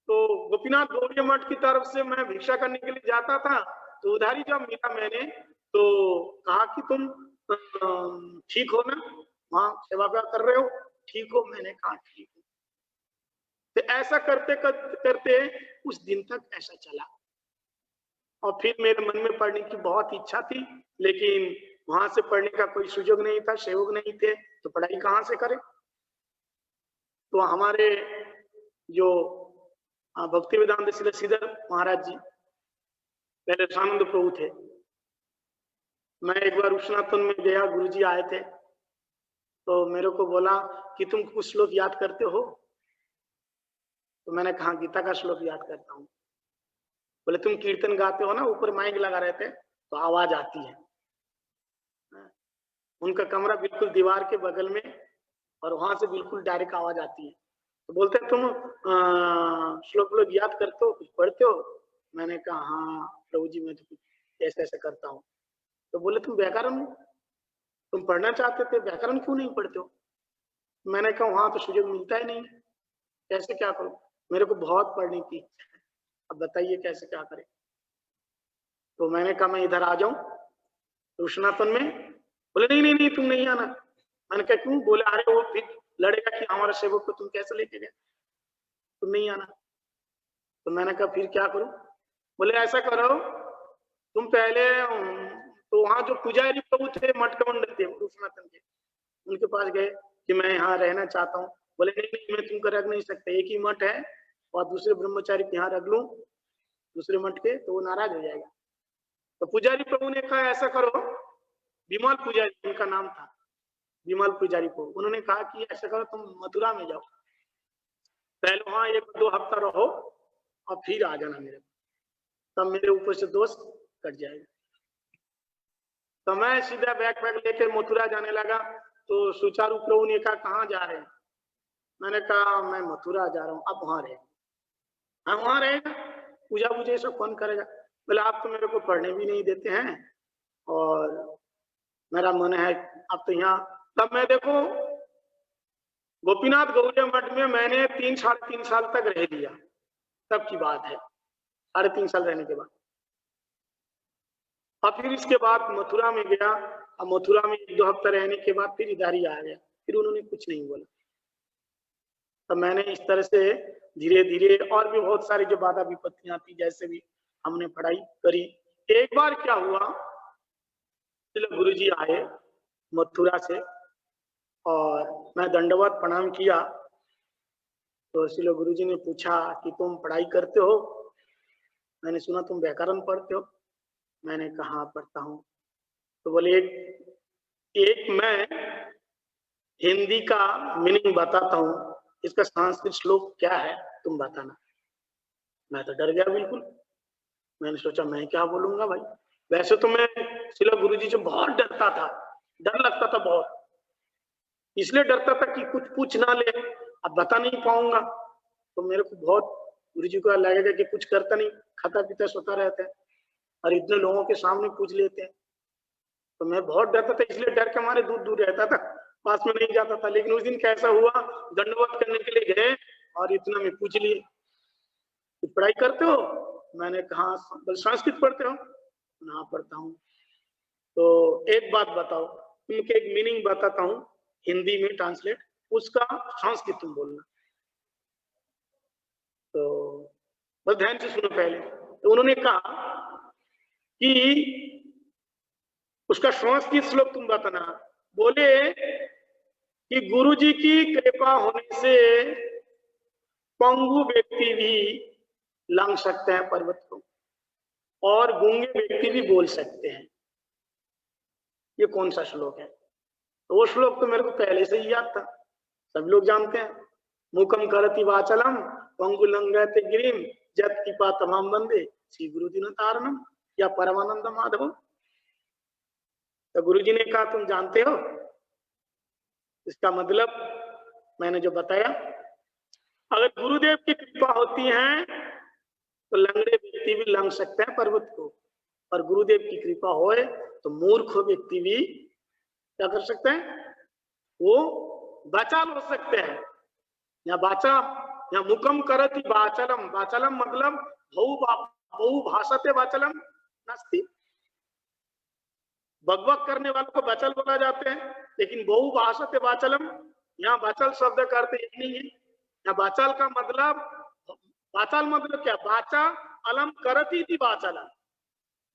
तो गोपीनाथ गौड़ी मठ की तरफ से मैं भिक्षा करने के लिए जाता था, तो उधारी जब मिला मैंने, तो कहा कि तुम ठीक हो ना, वहां सेवा कर रहे हो, ठीक हो? मैंने कहा ठीक हो। तो ऐसा करते करते उस दिन तक ऐसा चला, और फिर मेरे मन में पढ़ने की बहुत इच्छा थी, लेकिन वहां से पढ़ने का कोई सुयोग नहीं था, सेवक नहीं थे, तो पढ़ाई कहाँ से करें। तो हमारे जो भक्ति वेदांत श्रीधर महाराज जी, पहले स्वानंद प्रभु थे, मैं एक बार उष्णातन में गया, गुरुजी आए थे, तो मेरे को बोला कि तुम कुछ श्लोक याद करते हो? तो मैंने कहा गीता का श्लोक याद करता हूँ। बोले तुम कीर्तन गाते हो ना, ऊपर माइक लगा रहते तो आवाज आती है। उनका कमरा बिल्कुल दीवार के बगल में, और वहां से बिल्कुल डायरेक्ट आवाज आती है। तो बोलते तुम श्लोक लोग याद करते हो, कुछ पढ़ते हो? मैंने कहा हाँ प्रभु जी, मैं तो कुछ ऐसे ऐसे करता हूँ। तो बोले तुम व्याकरण तुम पढ़ना चाहते थे, व्याकरण क्यों नहीं पढ़ते हो? मैंने कहा वहां तो सुयोग मिलता ही नहीं, कैसे क्या करूं? मेरे को बहुत पढ़ने की इच्छा है, अब बताइए कैसे क्या करें। तो मैंने कहा मैं इधर आ जाऊं उष्णातन में? बोले नहीं नहीं नहीं, तुम नहीं आना। मैंने कहा क्यों? बोले अरे वो फिर लड़ेगा कि हमारा सेवक को तुम कैसे लेके गए, तुम नहीं आना। तो मैंने कहा फिर क्या करूं? बोले ऐसा करो, तुम पहले तो वहां जो पुजारी प्रभु थे, मठ कमंडल थे उष्णातन के, उनके पास गए कि मैं यहाँ रहना चाहता हूँ। बोले नहीं नहीं, मैं तुमको रख नहीं सकता, एक ही मठ है और दूसरे ब्रह्मचारी को यहाँ रख लूं दूसरे मठ के, तो वो नाराज हो जाएगा। तो पुजारी प्रभु ने कहा ऐसा करो, विमल पुजारी उनका नाम था, विमल पुजारी को उन्होंने कहा कि ऐसा करो तुम मथुरा में जाओ, पहले वहां 1-2 हफ्ता रहो और फिर आ जाना मेरे, तब मेरे ऊपर से दोष कट जाएगा। तो मैं सीधा बैग पैक लेकर मथुरा जाने लगा। तो सुचारू प्रभु ने कहा कहाँ जा रहे हैं? मैंने कहा मैं मथुरा जा रहा हूँ। अब वहां रहे, हाँ वहां रहेगा, पूजा पूजा सब कौन करेगा? बोले आप तो मेरे को पढ़ने भी नहीं देते हैं और मेरा मन है अब तो यहाँ। तब मैं देखो गोपीनाथ गौड़िया मठ में मैंने 3-3.5 साल तक रह लिया, तब की बात है, 3.5 साल रहने के बाद। और फिर इसके बाद मथुरा में गया और मथुरा में 1-2 हफ्ता रहने के बाद फिर इधर ही आ गया, फिर उन्होंने कुछ नहीं बोला। तो मैंने इस तरह से धीरे धीरे और भी बहुत सारी जो बाधा विपत्तियां थी जैसे भी हमने पढ़ाई करी। एक बार क्या हुआ, गुरु जी आए मथुरा से और मैं दंडवत प्रणाम किया। तो शिलो गुरु जी ने पूछा कि तुम पढ़ाई करते हो? मैंने सुना तुम व्याकरण पढ़ते हो। मैंने कहा पढ़ता हूँ। तो बोले एक मैं हिंदी का मीनिंग बताता हूँ, इसका संस्कृत श्लोक क्या है तुम बताना। मैं तो डर गया बिल्कुल। मैंने सोचा मैं क्या बोलूंगा भाई। वैसे तो मैं शिला गुरु जी से बहुत डरता था, डर लगता था बहुत, इसलिए डरता था कि कुछ पूछ ना ले, अब बता नहीं पाऊंगा तो मेरे को बहुत गुरु जी को लगेगा कि कुछ करता नहीं, खाता पीता सोता रहता है और इतने लोगों के सामने पूछ लेते हैं। तो मैं बहुत डरता था, इसलिए डर के मारे दूर दूर रहता था, पास में नहीं जाता था। लेकिन उस दिन कैसा हुआ, दंडवत करने के लिए गए और इतना में पूछ लिए पढ़ाई करते हो? मैंने कहा संस्कृत पढ़ते हो? हाँ पढ़ता हूँ। तो एक बात बताओ, तुमको एक मीनिंग बताता हूँ हिंदी में ट्रांसलेट, उसका संस्कृत तुम बोलना। तो बस ध्यान से सुनो पहले। तो उन्होंने कहा कि उसका संस्कृत श्लोक तुम बताना। बोले कि गुरु जी की कृपा होने से पंगु व्यक्ति भी लांग सकते हैं पर्वत को और गूंगे व्यक्ति भी बोल सकते हैं। ये कौन सा श्लोक है? तो वो श्लोक तो मेरे को पहले से ही याद था, सब लोग जानते हैं। मुखम करति वाचलम पंगु लंघयते गिरिम जत कृपा तमाम बंदे श्री गुरु दिन तारणम या परमानंद माधव। तो गुरु जी ने कहा तुम जानते हो इसका मतलब? मैंने जो बताया, अगर गुरुदेव की कृपा होती है तो लंगड़े व्यक्ति भी लंघ सकते हैं पर्वत को, और गुरुदेव की कृपा होए तो मूर्ख व्यक्ति भी क्या कर सकते हैं? वो बाचाल हो सकते हैं। या बाचा या मुकम करति बाचलम, बाचलम मतलब बहु भाषाते बाचलम नास्ति। बकबक करने वालों को बाचल बोला जाते हैं, लेकिन बहु भाषाते बाचलम, यहाँ बाचल शब्द का अर्थ यही नहीं है। यहाँ बाचाल का मतलब, बाचाल मतलब क्या? बाचा अलम करती थी बाचाला,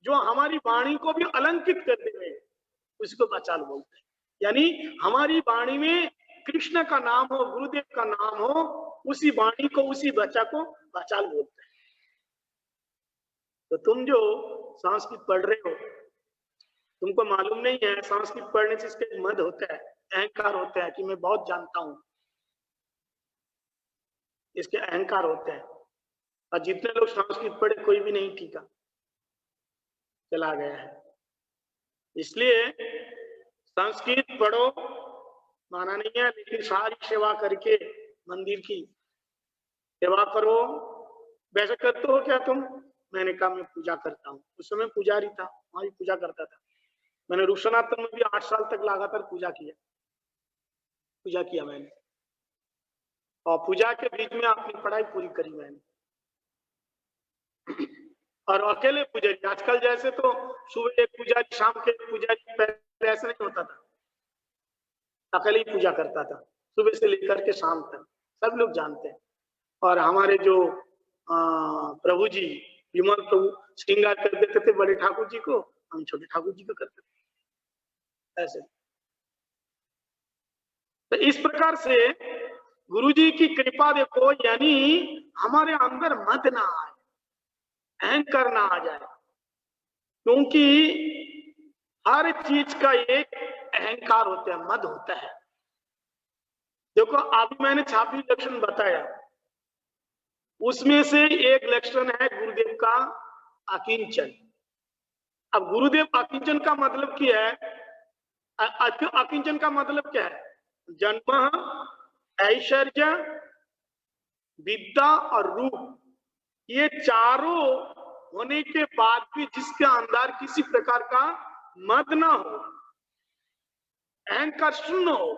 जो हमारी वाणी को भी अलंकित करते हुए उसको बाचाल बोलते हैं। यानी हमारी वाणी में कृष्ण का नाम हो, गुरुदेव का नाम हो, उसी वाणी को, उसी बच्चा को बाचाल बोलते हैं। तो तुम जो संस्कृत पढ़ रहे हो, तुमको मालूम नहीं है संस्कृत पढ़ने से इसके मद होता है, अहंकार होता है कि मैं बहुत जानता हूं, इसके अहंकार होते हैं। और जितने लोग संस्कृत पढ़े कोई भी नहीं टीका, चला गया है। इसलिए संस्कृत पढ़ो, माना नहीं है, लेकिन सारी सेवा करके मंदिर की सेवा करो। वैसे करते हो क्या तुम? मैंने कहा मैं पूजा करता हूँ। उस समय पुजारी था, वहां भी पूजा करता था। मैंने रुसनाथन में भी 8 साल तक लगातार पूजा किया मैंने, और पूजा के बीच में अपनी पढ़ाई पूरी करी मैंने। और अकेले पुजारी, आजकल जैसे तो सुबह एक पुजारी शाम के पुजारी, पहले ऐसा नहीं होता था, अकेले ही पूजा करता था सुबह से लेकर के शाम तक, सब लोग जानते हैं। और हमारे जो प्रभु जी विमल प्रभु श्रृंगार कर देते थे बड़े ठाकुर जी को, हम छोटे ठाकुर जी को करते थे ऐसे। तो इस प्रकार से गुरुजी की कृपा देखो, यानी हमारे अंदर मत ना आए, अहंकार ना आ जाए, क्योंकि हर चीज का एक अहंकार होता है, मद होता है। देखो अभी मैंने 26 लक्षण बताया, उसमें से एक लक्षण है गुरुदेव का अकिंचन। अब गुरुदेव अकिंचन का मतलब क्या है? अकिंचन का मतलब क्या है? जन्म, ऐश्वर्य, विद्या और रूप, ये चारों होने के बाद भी जिसके अंदर किसी प्रकार का मद ना हो, अहंकार शून्य हो,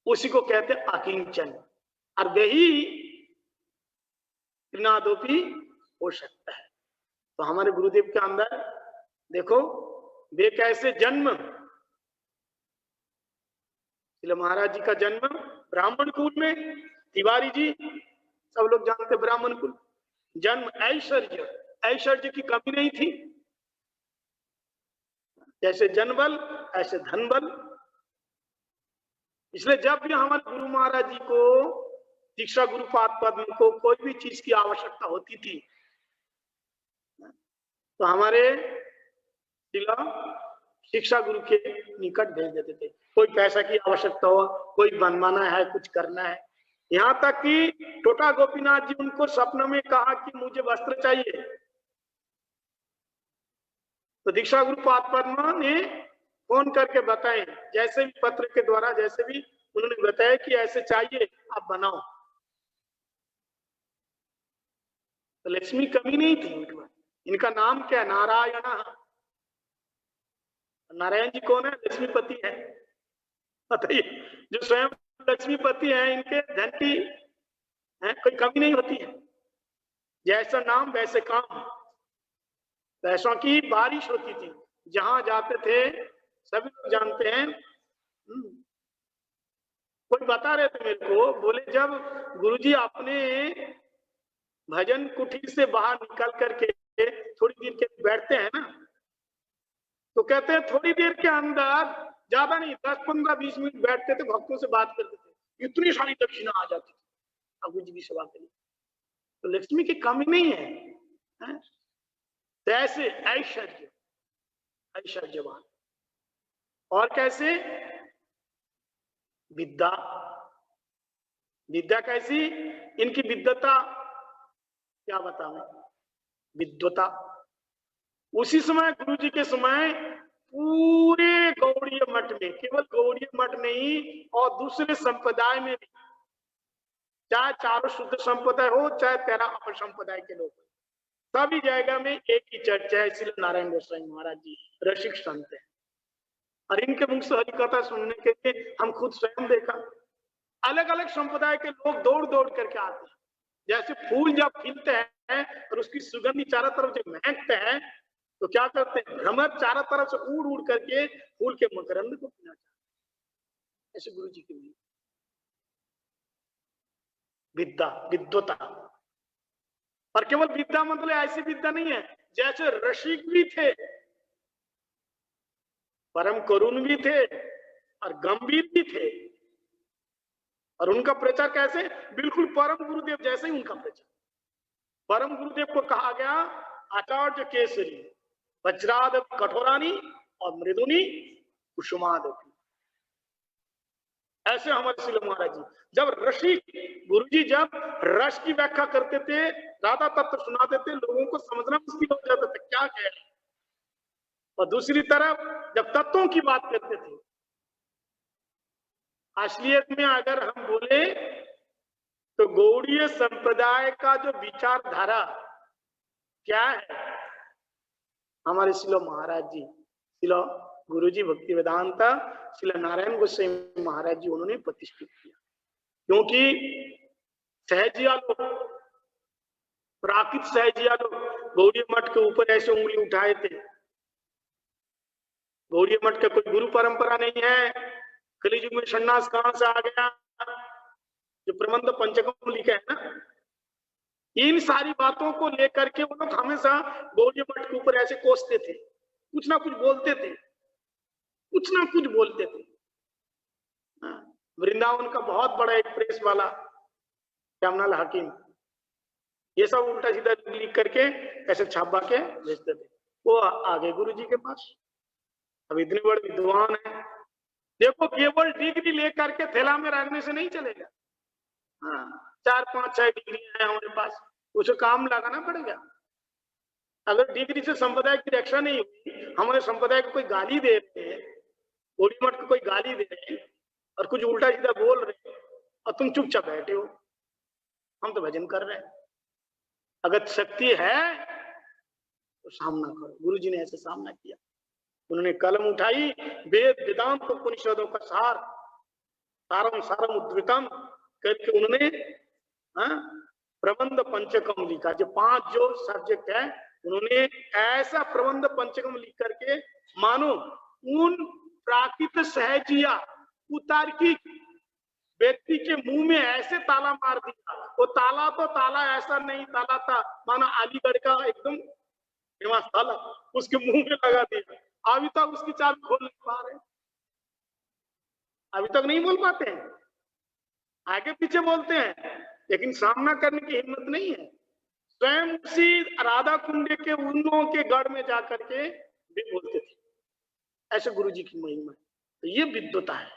उसी को कहते हैं अकिंचन। और वही त्रिनादोपी हो सकता है। तो हमारे गुरुदेव के अंदर देखो, वे कैसे जन्म, महाराज जी का जन्म ब्राह्मण कुल में, तिवारी जी सब लोग जानते ब्राह्मण कुल। जन्म ऐश्वर्य, ऐश्वर्य की कमी नहीं थी, जैसे जन बल ऐसे धन बल। इसलिए जब भी हमारे गुरु महाराज जी को, दीक्षा गुरुपाद पद्म को कोई भी चीज की आवश्यकता होती थी, तो हमारे जिला शिक्षा गुरु के निकट भेज देते थे। कोई पैसा की आवश्यकता हो, कोई बनवाना है, कुछ करना है, यहाँ तक कि टोटा गोपीनाथ जी उनको सपने में कहा कि मुझे वस्त्र चाहिए, तो दीक्षा गुरुपाद पद्म ने फोन करके बताए, जैसे भी पत्र के द्वारा जैसे भी उन्होंने बताया कि ऐसे चाहिए, आप बनाओ। तो लक्ष्मी कमी नहीं थी उनका। इनका नाम क्या है? नारायण। नारायण जी कौन है? लक्ष्मीपति है। बताइए, जो स्वयं लक्ष्मीपति है, इनके धन की है कोई कमी नहीं होती है। जैसा नाम वैसे काम, पैसों की बारिश होती थी, जहां जाते थे सभी लोग जानते हैं। कोई बता रहे थे मेरे को, बोले जब गुरुजी अपने भजन कुटीर से बाहर निकल करके थोड़ी देर के बैठते हैं ना, तो कहते हैं थोड़ी देर के अंदर, ज्यादा नहीं 10, 15, 20 मिनट बैठते थे, भक्तों से बात करते थे, इतनी सारी दक्षिणा आ जाती थी अब गुरुजी की सेवा के लिए। तो लक्ष्मी की कमी नहीं है, तो ऐसे ऐश्वर्य, ऐश्वर्यवान। और कैसे? विद्या, विद्या कैसी? इनकी विद्वता क्या बताऊं, विद्वता। उसी समय गुरुजी के समय पूरे गौड़ीय मठ में, केवल गौड़ीय मठ नहीं और दूसरे संप्रदाय में भी, चाहे चारों शुद्ध संप्रदाय हो चाहे 13 अपर संप्रदाय के लोग, सभी जगह में एक ही चर्चा है, इसलिए नारायण गोस्वामी महाराज जी रसिक संत है। और इनके मुख से हरिकथा सुनने के लिए हम खुद स्वयं देखा, अलग अलग संप्रदाय के लोग दौड़ दौड़ करके आते हैं। जैसे फूल जब खिलते हैं और उसकी सुगंधी चारों तरफ जब महकते हैं, तो क्या करते हैं? भ्रमर चारों तरफ से उड़ उड़ करके फूल के मकरंद को पीना चाहते हैं। ऐसे गुरु जी की विद्या, विद्वता। और केवल विद्या मतलब ऐसी विद्या नहीं है, जैसे रसिक भी थे, परम करुण भी थे और गंभीर भी थे। और उनका प्रचार कैसे? बिल्कुल परम गुरुदेव जैसे ही उनका प्रचार। परम गुरुदेव को कहा गया आचार्य केसरी, वज्राद कठोरानी और मृदुनी कुसुमादपि। ऐसे हमारे श्रील महाराज जी, जब रसिक गुरुजी जब रस की व्याख्या करते थे, राधा तत्व सुनाते थे, लोगों को समझना मुश्किल हो जाता था क्या कह रहे हैं। और दूसरी तरफ जब तत्वों की बात करते थे, असलियत में अगर हम बोले तो गौड़ीय संप्रदाय का जो विचारधारा क्या है, हमारे श्रील महाराज जी, श्रील गुरुजी भक्ति वेदांता श्रील नारायण गोस्वामी महाराज जी, उन्होंने प्रतिष्ठित किया। क्योंकि सहजिया लोग, प्राकृत सहजिया लोग गौड़ीय मठ के ऊपर ऐसे उंगली उठाए थे। गौड़ीय मठ का कोई गुरु परंपरा नहीं है, कलियुग में सन्यास कहां से आ गया, जो प्रबंध पंचकम लिखे है ना, इन सारी बातों को लेकर के वो लोग हमेशा गौड़ीय मठ के ऊपर ऐसे कोसते थे, कुछ ना कुछ बोलते थे, कुछ ना कुछ बोलते थे। हाँ, वृंदावन का बहुत बड़ा एक प्रेस वाला श्यामलाल हाकिम, ये सब उल्टा सीधा लिख करके ऐसे छापा के भेजते थे। वो आ गए गुरु जी के पास। अब इतने बड़े विद्वान है, देखो केवल डिग्री लेकर के थैला में रखने से नहीं चलेगा। हाँ, 4 5 6 डिग्री है हमारे पास, उसे काम लगाना पड़ेगा। अगर डिग्री से संप्रदाय की रक्षा नहीं हुई, हमारे संप्रदाय को कोई गाली दे रहे हैं, गोली मठ को कोई गाली दे रहे हैं और कुछ उल्टा सीधा बोल रहे हैं और तुम चुपचाप बैठे हो, हम तो भजन कर रहे हैं। अगर शक्ति है तो सामना करो। गुरु जी ने ऐसे सामना किया। उन्होंने कलम उठाई, वेद वेदांत उपनिषदों का सार, सारम सारम उद्वृतम करके उन्होंने प्रबंध पंचकम लिखा। जो 5 जो सब्जेक्ट है, उन्होंने ऐसा प्रबंध पंचकम लिख करके मानो उन प्राकृत सहजिया उतार्किक व्यक्ति के मुंह में ऐसे ताला मार दिया। वो ताला तो ताला ऐसा नहीं ताला था मानो अलीगढ़ का एकदम फेमस ताला, उसके मुंह में लगा दिया। अभी तक उसकी चाबी खोल नहीं पा रहे, अभी तक नहीं बोल पाते हैं, आगे पीछे बोलते हैं, लेकिन सामना करने की हिम्मत नहीं है। स्वयं उसी राधा कुंड के उन्नों के गढ़ में जाकर के भी बोलते थे। ऐसे गुरु जी की महिमा है। तो ये विद्वता है,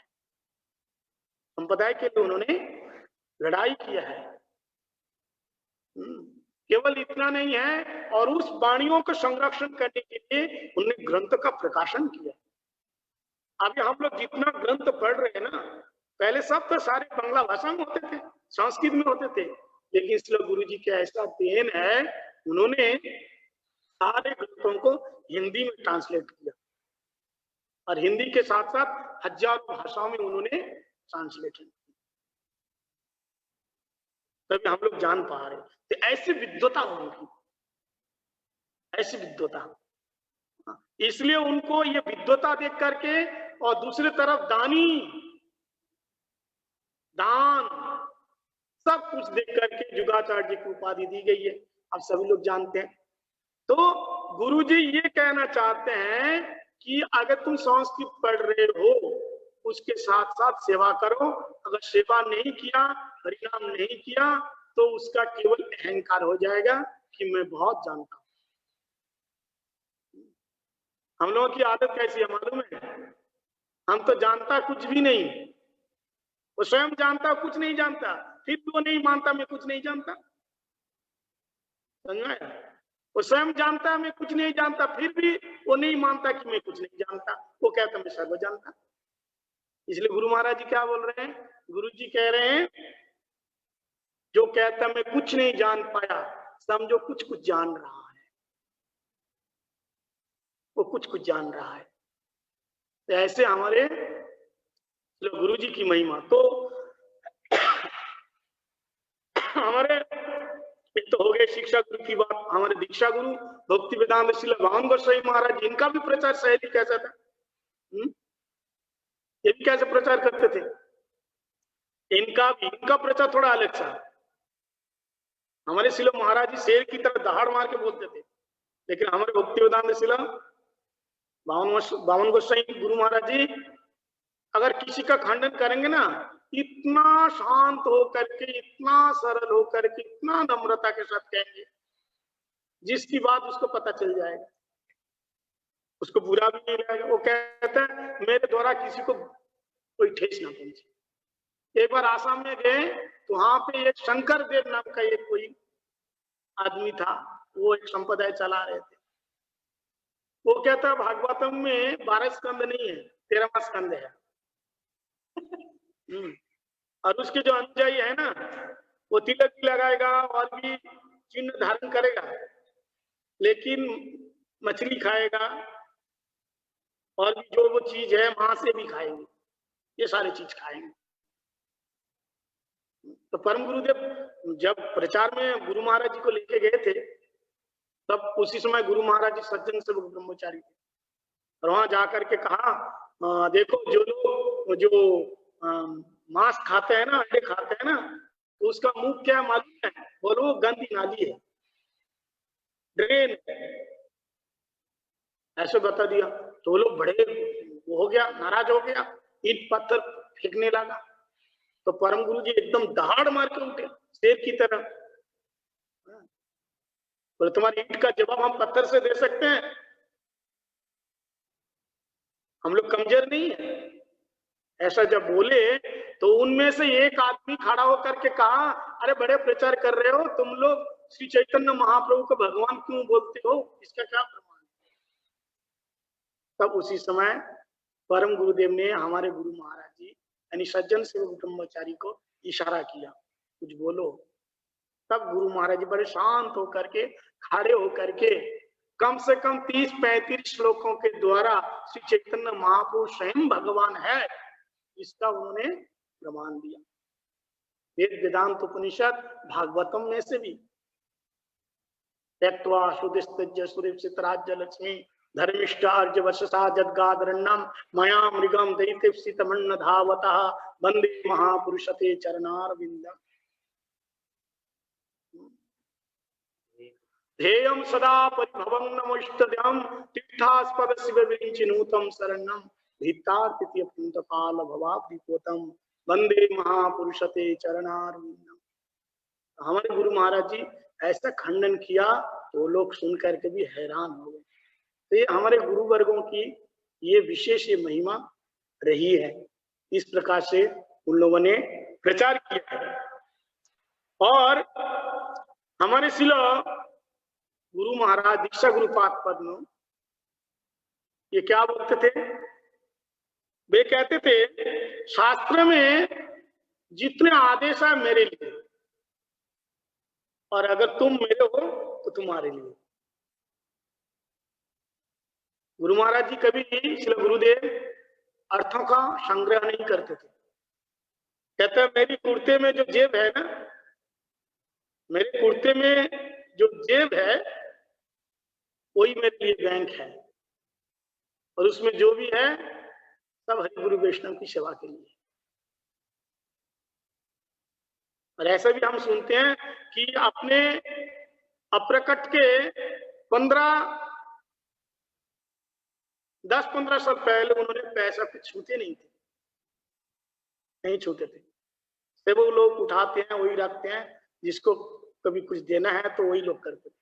संप्रदाय के लिए उन्होंने लड़ाई किया है। केवल इतना नहीं है, और उस वाणियों का संरक्षण करने के लिए उन्होंने ग्रंथ का प्रकाशन किया। अभी हम लोग जितना ग्रंथ पढ़ रहे हैं ना, पहले सब तो सारे बांग्ला भाषा में होते थे, संस्कृत में होते थे, लेकिन इसलिए गुरु जी का ऐसा देन है, उन्होंने सारे ग्रंथों को हिंदी में ट्रांसलेट किया और हिंदी के साथ साथ हजारों भाषाओं में उन्होंने ट्रांसलेशन किया, तभी हम लोग जान पा रहे। तो ऐसी विद्वता उनकी, ऐसी विद्वता, इसलिए उनको ये विद्वता देख करके, और दूसरी तरफ दानी दान सब कुछ देख करके जुगाचार्य जी की उपाधि दी गई है, अब सभी लोग जानते हैं। तो गुरुजी ये कहना चाहते हैं कि अगर तुम संस्कृत पढ़ रहे हो, उसके साथ साथ सेवा करो। अगर सेवा नहीं किया, हरिनाम नहीं किया, तो उसका केवल अहंकार हो जाएगा कि मैं बहुत जानता हूं। हम लोगों की आदत कैसी है मालूम है? हम तो जानता कुछ भी नहीं, वो स्वयं जानता कुछ नहीं जानता, फिर वो नहीं मानता मैं कुछ नहीं जानता। समझ आया? वो स्वयं जानता मैं कुछ नहीं जानता, फिर भी वो नहीं मानता कि मैं कुछ नहीं जानता, वो कहता मैं सर्व जानता। इसलिए गुरु महाराज जी क्या बोल रहे हैं? गुरु जी कह रहे हैं, जो कहता मैं कुछ नहीं जान पाया, समझो कुछ कुछ जान रहा है, वो कुछ कुछ जान रहा है। तो ऐसे हमारे गुरु जी की महिमा। तो हमारे एक तो हो गए शिक्षा गुरु की बात, हमारे दीक्षा गुरु भक्ति वेदांत श्रील वामन गोसाई महाराज, इनका भी प्रचार शैली कैसा था? ये भी कैसे प्रचार करते थे? इनका प्रचार थोड़ा अलग था। हमारे शिल महाराज जी शेर की तरह दहाड़ मार के बोलते थे, लेकिन हमारे भक्ति वेदांत शिल वामन गोसाई गुरु महाराज जी अगर किसी का खंडन करेंगे ना, इतना शांत होकर के, इतना सरल होकर के, इतना नम्रता के साथ कहेंगे, जिसकी बात उसको पता चल जाएगा, उसको बुरा भी नहीं लगेगा। वो कहता है मेरे द्वारा किसी को कोई ठेस ना पहुंचे। एक बार आसाम में गए तो वहां पे एक शंकर देव नाम का एक कोई आदमी था, वो एक संप्रदाय चला रहे थे। वो कहता है भागवतम में 12 स्कंद नहीं है, 13वां स्कंद है। और उसके जो अनुयायी है ना, वो तिलक भी लगाएगा और भी चिन्ह धारण करेगा, लेकिन मछली खाएगा और भी जो वो चीज है वहां से भी खाएंगे, ये सारी चीज खाएंगे। तो परम गुरुदेव जब प्रचार में गुरु महाराज जी को लेके गए थे, तब उसी समय गुरु महाराज जी सज्जन से ब्रह्मचारी थे, और वहां जाकर के कहा देखो जो लोग जो मांस खाते हैं ना, अंडे खाते हैं ना, तो उसका मुंह क्या मालूम है? बोलो गंदी नाली है, ड्रेन, ऐसे बता दिया। तो वो लोग बड़े वो हो गया, नाराज हो गया, ईट पत्थर फेंकने लगा। तो परम गुरु जी एकदम दहाड़ मार के उठे शेर की तरह। बोले तुम्हारी ईंट का जवाब हम पत्थर से दे सकते हैं? हम लोग कमजोर नहीं है। ऐसा जब बोले तो उनमें से एक आदमी खड़ा होकर के कहा, अरे बड़े प्रचार कर रहे हो तुम लोग, श्री चैतन्य महाप्रभु को भगवान क्यों बोलते हो, इसका क्या प्रमाण? तब उसी समय परम गुरुदेव ने हमारे गुरु महाराज जी यानी सज्जन सेवक ब्रह्मचारी को इशारा किया, कुछ बोलो। तब गुरु महाराज जी बड़े शांत होकर के खड़े होकर के कम से कम 30-35 श्लोकों के द्वारा श्री चैतन्य महाप्रभु स्वयं भगवान है, इसका उन्होंने प्रमाण दिया। वेद वेदांत उपनिषद भागवतम में से भी त्यक्त्वा सुदिस्तज्य सुरेप्सित राज्य लक्ष्मी धर्मिष्ठ अर्ज वशसा जद्गादरण्यम मया मृगम दैत्यप्सित मन्न धावतः वंदे महापुरुषते चरणारविंदम ध्येयं सदा परिभवं नमोष्टद्यं तीर्थास्पद शिव विरिञ्चिनूतं शरणं धित्तार्थित्य पुंतपाल भवाब्धिपोतं वंदे महापुरुषते चरणारविंदम। हमारे गुरु महाराज जी ऐसा खंडन किया तो लोग सुन करके भी हैरान हो गए। तो ये हमारे गुरु वर्गों की ये विशेष ये महिमा रही है। इस प्रकार से उन लोगों ने प्रचार किया है। और हमारे शिला गुरु महाराज दीक्षा गुरुपाद पद्म ये क्या बोलते थे? वे कहते थे शास्त्र में जितने आदेश है मेरे लिए, और अगर तुम मेरे हो तो तुम्हारे लिए। गुरु महाराज जी कभी श्री गुरुदेव अर्थों का संग्रह नहीं करते थे। कहते हैं मेरी कुर्ते में जो जेब है ना, मेरे कुर्ते में जो जेब है वही मेरे लिए बैंक है, और उसमें जो भी है सब हरि गुरु वैष्णव की सेवा के लिए। और ऐसा भी हम सुनते हैं कि अपने अप्रकट के 10-15 साल पहले उन्होंने पैसा कुछ छूते नहीं थे, नहीं छूते थे। से वो लोग उठाते हैं वही रखते हैं, जिसको कभी कुछ देना है तो वही लोग करते थे।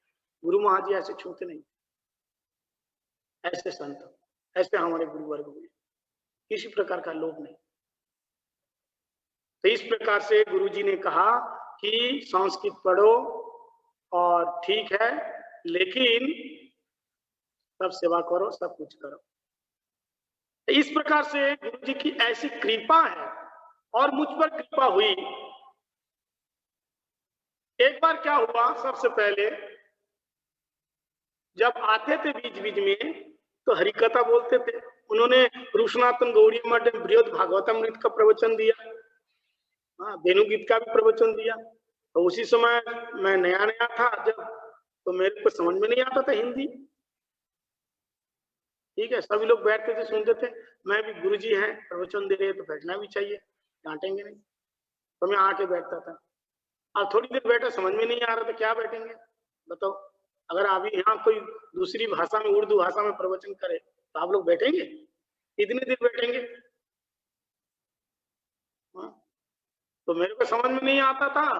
गुरु महाराज जी ऐसे छूते नहीं, ऐसे संत, ऐसे हमारे गुरु वर्ग हुए, किसी प्रकार का लोभ नहीं। तो इस प्रकार से गुरु जी ने कहा कि संस्कृत पढ़ो और ठीक है, लेकिन सब सेवा करो, सब कुछ करो। तो इस प्रकार से गुरु जी की ऐसी कृपा है और मुझ पर कृपा हुई। एक बार क्या हुआ, सबसे पहले जब आते थे बीच बीच में तो हरिकथा बोलते थे। उन्होंने रुषनाथन गौड़ी मठ में बृहद भागवतामृत का प्रवचन दिया, हाँ, वेणुगीत का भी प्रवचन दिया। तो उसी समय मैं नया नया था जब, तो मेरे को समझ में नहीं आता था हिंदी। ठीक है, सभी लोग बैठते थे सुनते थे। मैं भी गुरुजी हैं प्रवचन दे रहे तो बैठना भी चाहिए, डांटेंगे नहीं, तो मैं आके बैठता था। अब थोड़ी देर बैठा, समझ में नहीं आ रहा था क्या बैठेंगे बताओ। अगर अभी यहाँ कोई दूसरी भाषा में, उर्दू भाषा में प्रवचन करे तो आप लोग बैठेंगे? कितनी देर बैठेंगे? तो मेरे को समझ में नहीं आता था,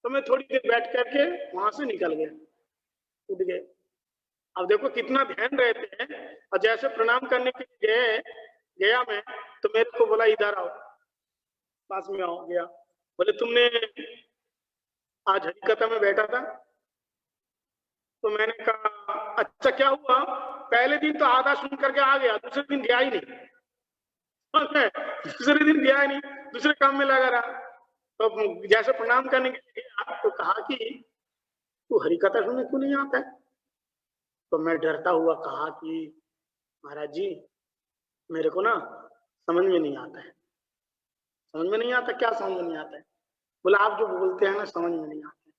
तो मैं थोड़ी देर बैठ करके वहां से निकल गया, उठ गए। अब देखो कितना ध्यान रहते हैं। और जैसे प्रणाम करने के लिए गया मैं, तो मेरे को बोला इधर आओ, पास में आओ। गया, बोले तुमने आज हरिकथा में बैठा था? तो मैंने कहा अच्छा क्या हुआ? पहले दिन तो आधा सुन करके आ गया, दूसरे दिन गया ही नहीं। दूसरे दिन गया ही नहीं, दूसरे काम में लगा रहा। तो जैसे प्रणाम करने के लिए गया तो कहा कि तू हरिकथा सुनने क्यों नहीं आता है? तो मैं डरता हुआ कहा कि महाराज जी मेरे को ना समझ में नहीं आता है। समझ में नहीं आता? क्या समझ में नहीं आता है? बोला आप जो बोलते हैं ना समझ में नहीं आता है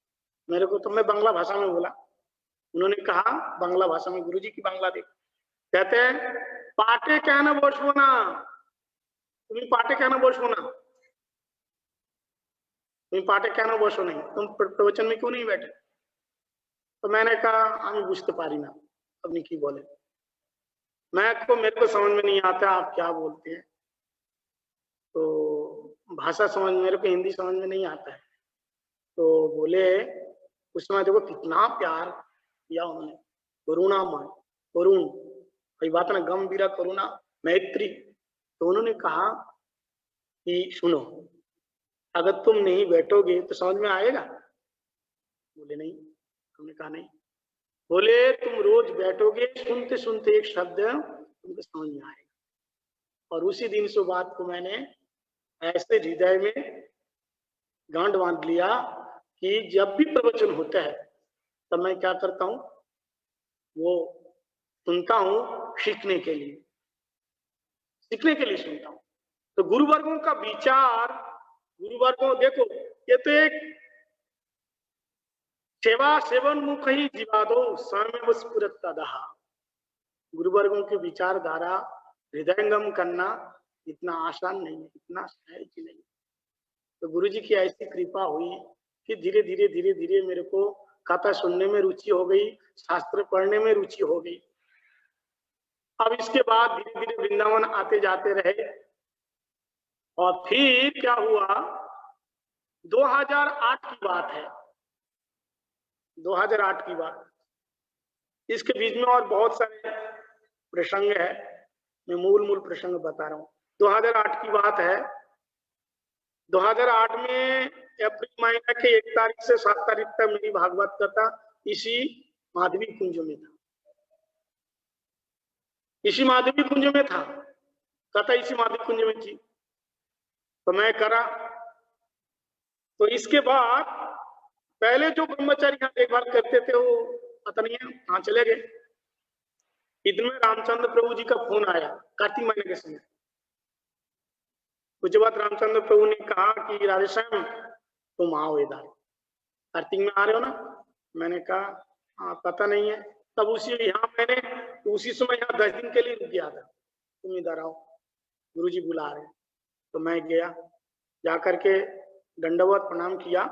मेरे को। तो मैं बांग्ला भाषा में बोला। उन्होंने कहा बांग्ला भाषा में, गुरुजी की बांग्ला देख, कहते हैं पाटे क्या ना बसबो ना, तुम्हें पाटे क्या ना बसबो ना, तुम्हें पाटे क्या ना बसो नहीं, तुम प्रवचन में क्यों नहीं बैठे? तो मैंने कहा আমি বুঝতে পারি না अपनी की बोले, मेरे को समझ में नहीं आता आप क्या बोलते हैं। तो भाषा समझ, मेरे को हिंदी समझ में नहीं आता है, तो बोले उस समय देखो कितना प्यार किया उन्होंने, करुणामय, करुण, कई बात ना, गंभीरा करुणा मैत्री। तो उन्होंने कहा कि सुनो, अगर तुम नहीं बैठोगे तो समझ में आएगा? बोले नहीं। हमने कहा नहीं। बोले तुम रोज बैठोगे, सुनते सुनते एक शब्द तुमको समझ में आएगा। और उसी दिन से बात को मैंने ऐसे हृदय में गांठ बांध लिया कि जब भी प्रवचन होता है तब मैं क्या करता हूँ, वो सुनता हूँ सीखने के लिए, सीखने के लिए सुनता हूँ। तो गुरुवर्गों का विचार, गुरुवर्गों देखो, ये तो एक सेवा सेवन मुख ही जीवादो स्वामी स्फुरत्तदः। गुरुवर्गों की विचारधारा हृदयंगम करना इतना आसान नहीं है, इतना सहज नहीं। तो गुरु जी की ऐसी कृपा हुई कि धीरे धीरे धीरे धीरे मेरे को कथा सुनने में रुचि हो गई, शास्त्र पढ़ने में रुचि हो गई। अब इसके बाद धीरे धीरे वृंदावन आते जाते रहे। और फिर क्या हुआ, 2008 की बात है, 2008 की बात। इसके बीच में और बहुत सारे प्रसंग है, मैं मूल प्रसंग बता रहा हूँ। 2008 की बात है। 2008 में अप्रैल महीना के 1 तारीख से 7 तारीख तक मेरी भागवत कथा इसी माधवी कुंज में था, इसी माधवी कुंज में था, कथा इसी माधवी कुंज में थी। तो मैं करा। तो इसके बाद पहले जो ब्रह्मचारी यहाँ देखभाल करते थे वो पता नहीं है कहाँ चले गए। इतने में रामचंद्र प्रभु जी का फोन आया कार्तिक महीने के समय। कुछ बात रामचंद्र प्रभु ने कहा कि राधेश्याम तुम आओ इधर, कार्तिक में आ रहे हो ना? मैंने कहा हाँ पता नहीं है। तब उसी समय यहाँ 10 दिन के लिए रुक गया था। तुम इधर आओ, गुरुजी बुला रहे। तो मैं गया, जाकर के दंडवत प्रणाम किया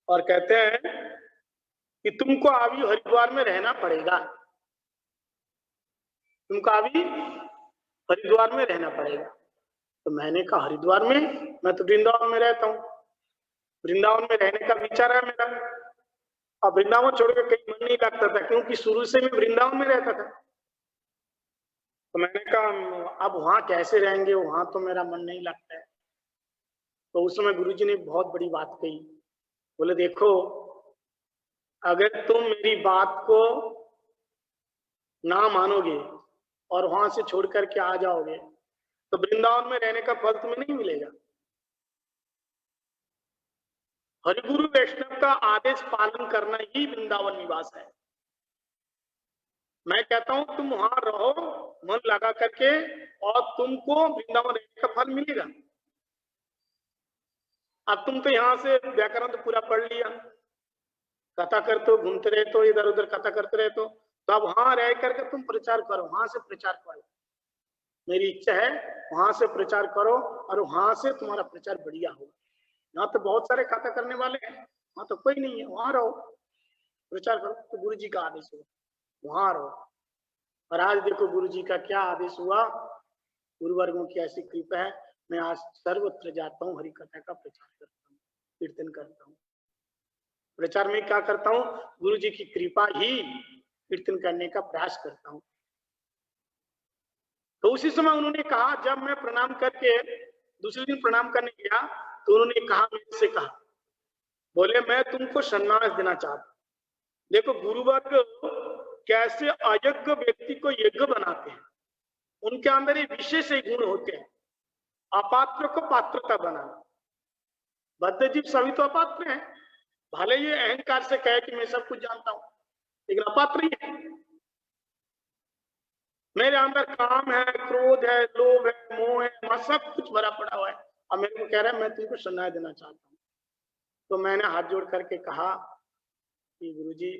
और कहते हैं कि तुमको अभी हरिद्वार में रहना पड़ेगा, तुमको अभी हरिद्वार में रहना पड़ेगा। तो मैंने कहा हरिद्वार में? मैं तो वृंदावन में रहता हूँ, वृंदावन में रहने का विचार है मेरा। अब वृंदावन छोड़कर कहीं मन नहीं लगता था, क्योंकि शुरू से मैं वृंदावन में रहता था। तो मैंने कहा अब वहां कैसे रहेंगे, वहां तो मेरा मन नहीं लगता है। तो उस समय गुरुजी ने बहुत बड़ी बात कही। बोले देखो, अगर तुम मेरी बात को ना मानोगे और वहां से छोड़ करके आ जाओगे तो वृंदावन में रहने का फल तुम्हें नहीं मिलेगा। हरिगुरु वैष्णव का आदेश पालन करना ही वृंदावन निवास है। मैं कहता हूं तुम वहां रहो मन लगा करके और तुमको वृंदावन रहने का फल मिलेगा। अब तुम तो यहाँ से व्याकरण तो पूरा पढ़ लिया, कथा करते हो, घूमते रहते हो, इधर उधर कथा करते रहते हो, तो अब वहां रह करके तुम प्रचार करो, वहां से प्रचार करो। मेरी इच्छा है वहां से प्रचार करो और वहां से तुम्हारा प्रचार बढ़िया होगा। यहाँ तो बहुत सारे कथा करने वाले हैं, वहां तो कोई नहीं है, वहां रहो प्रचार करो। तो गुरु जी का आदेश हुआ वहां रहो। और आज देखो गुरु जी का क्या आदेश हुआ, गुरुवर्गों की ऐसी कृपा है, मैं आज सर्वत्र जाता हूँ, हरि कथा का प्रचार करता हूँ, कीर्तन करता हूँ। प्रचार में क्या करता हूँ, गुरु जी की कृपा ही कीर्तन करने का प्रयास करता हूँ। तो उसी समय उन्होंने कहा, जब मैं प्रणाम करके दूसरे दिन प्रणाम करने गया तो उन्होंने कहा, मेरे से कहा, बोले मैं तुमको सन्यास देना चाहता हूँ। देखो गुरुवर्ग कैसे अयोग्य व्यक्ति को योग्य बनाते हैं, उनके अंदर ये विशेष गुण होते हैं। अपात्र को पात्रता बनाना। बद्धजीव सभी तो अपात्र हैं, भले ये अहंकार से कहे कि मैं सब कुछ जानता हूं, लेकिन अपात्र ही है। मेरे अंदर काम है, क्रोध है, लोभ है, मोह है, सब कुछ भरा पड़ा हुआ है, और मेरे को कह रहा है मैं तुमको सन्यास देना चाहता हूँ। तो मैंने हाथ जोड़ करके कहा कि गुरुजी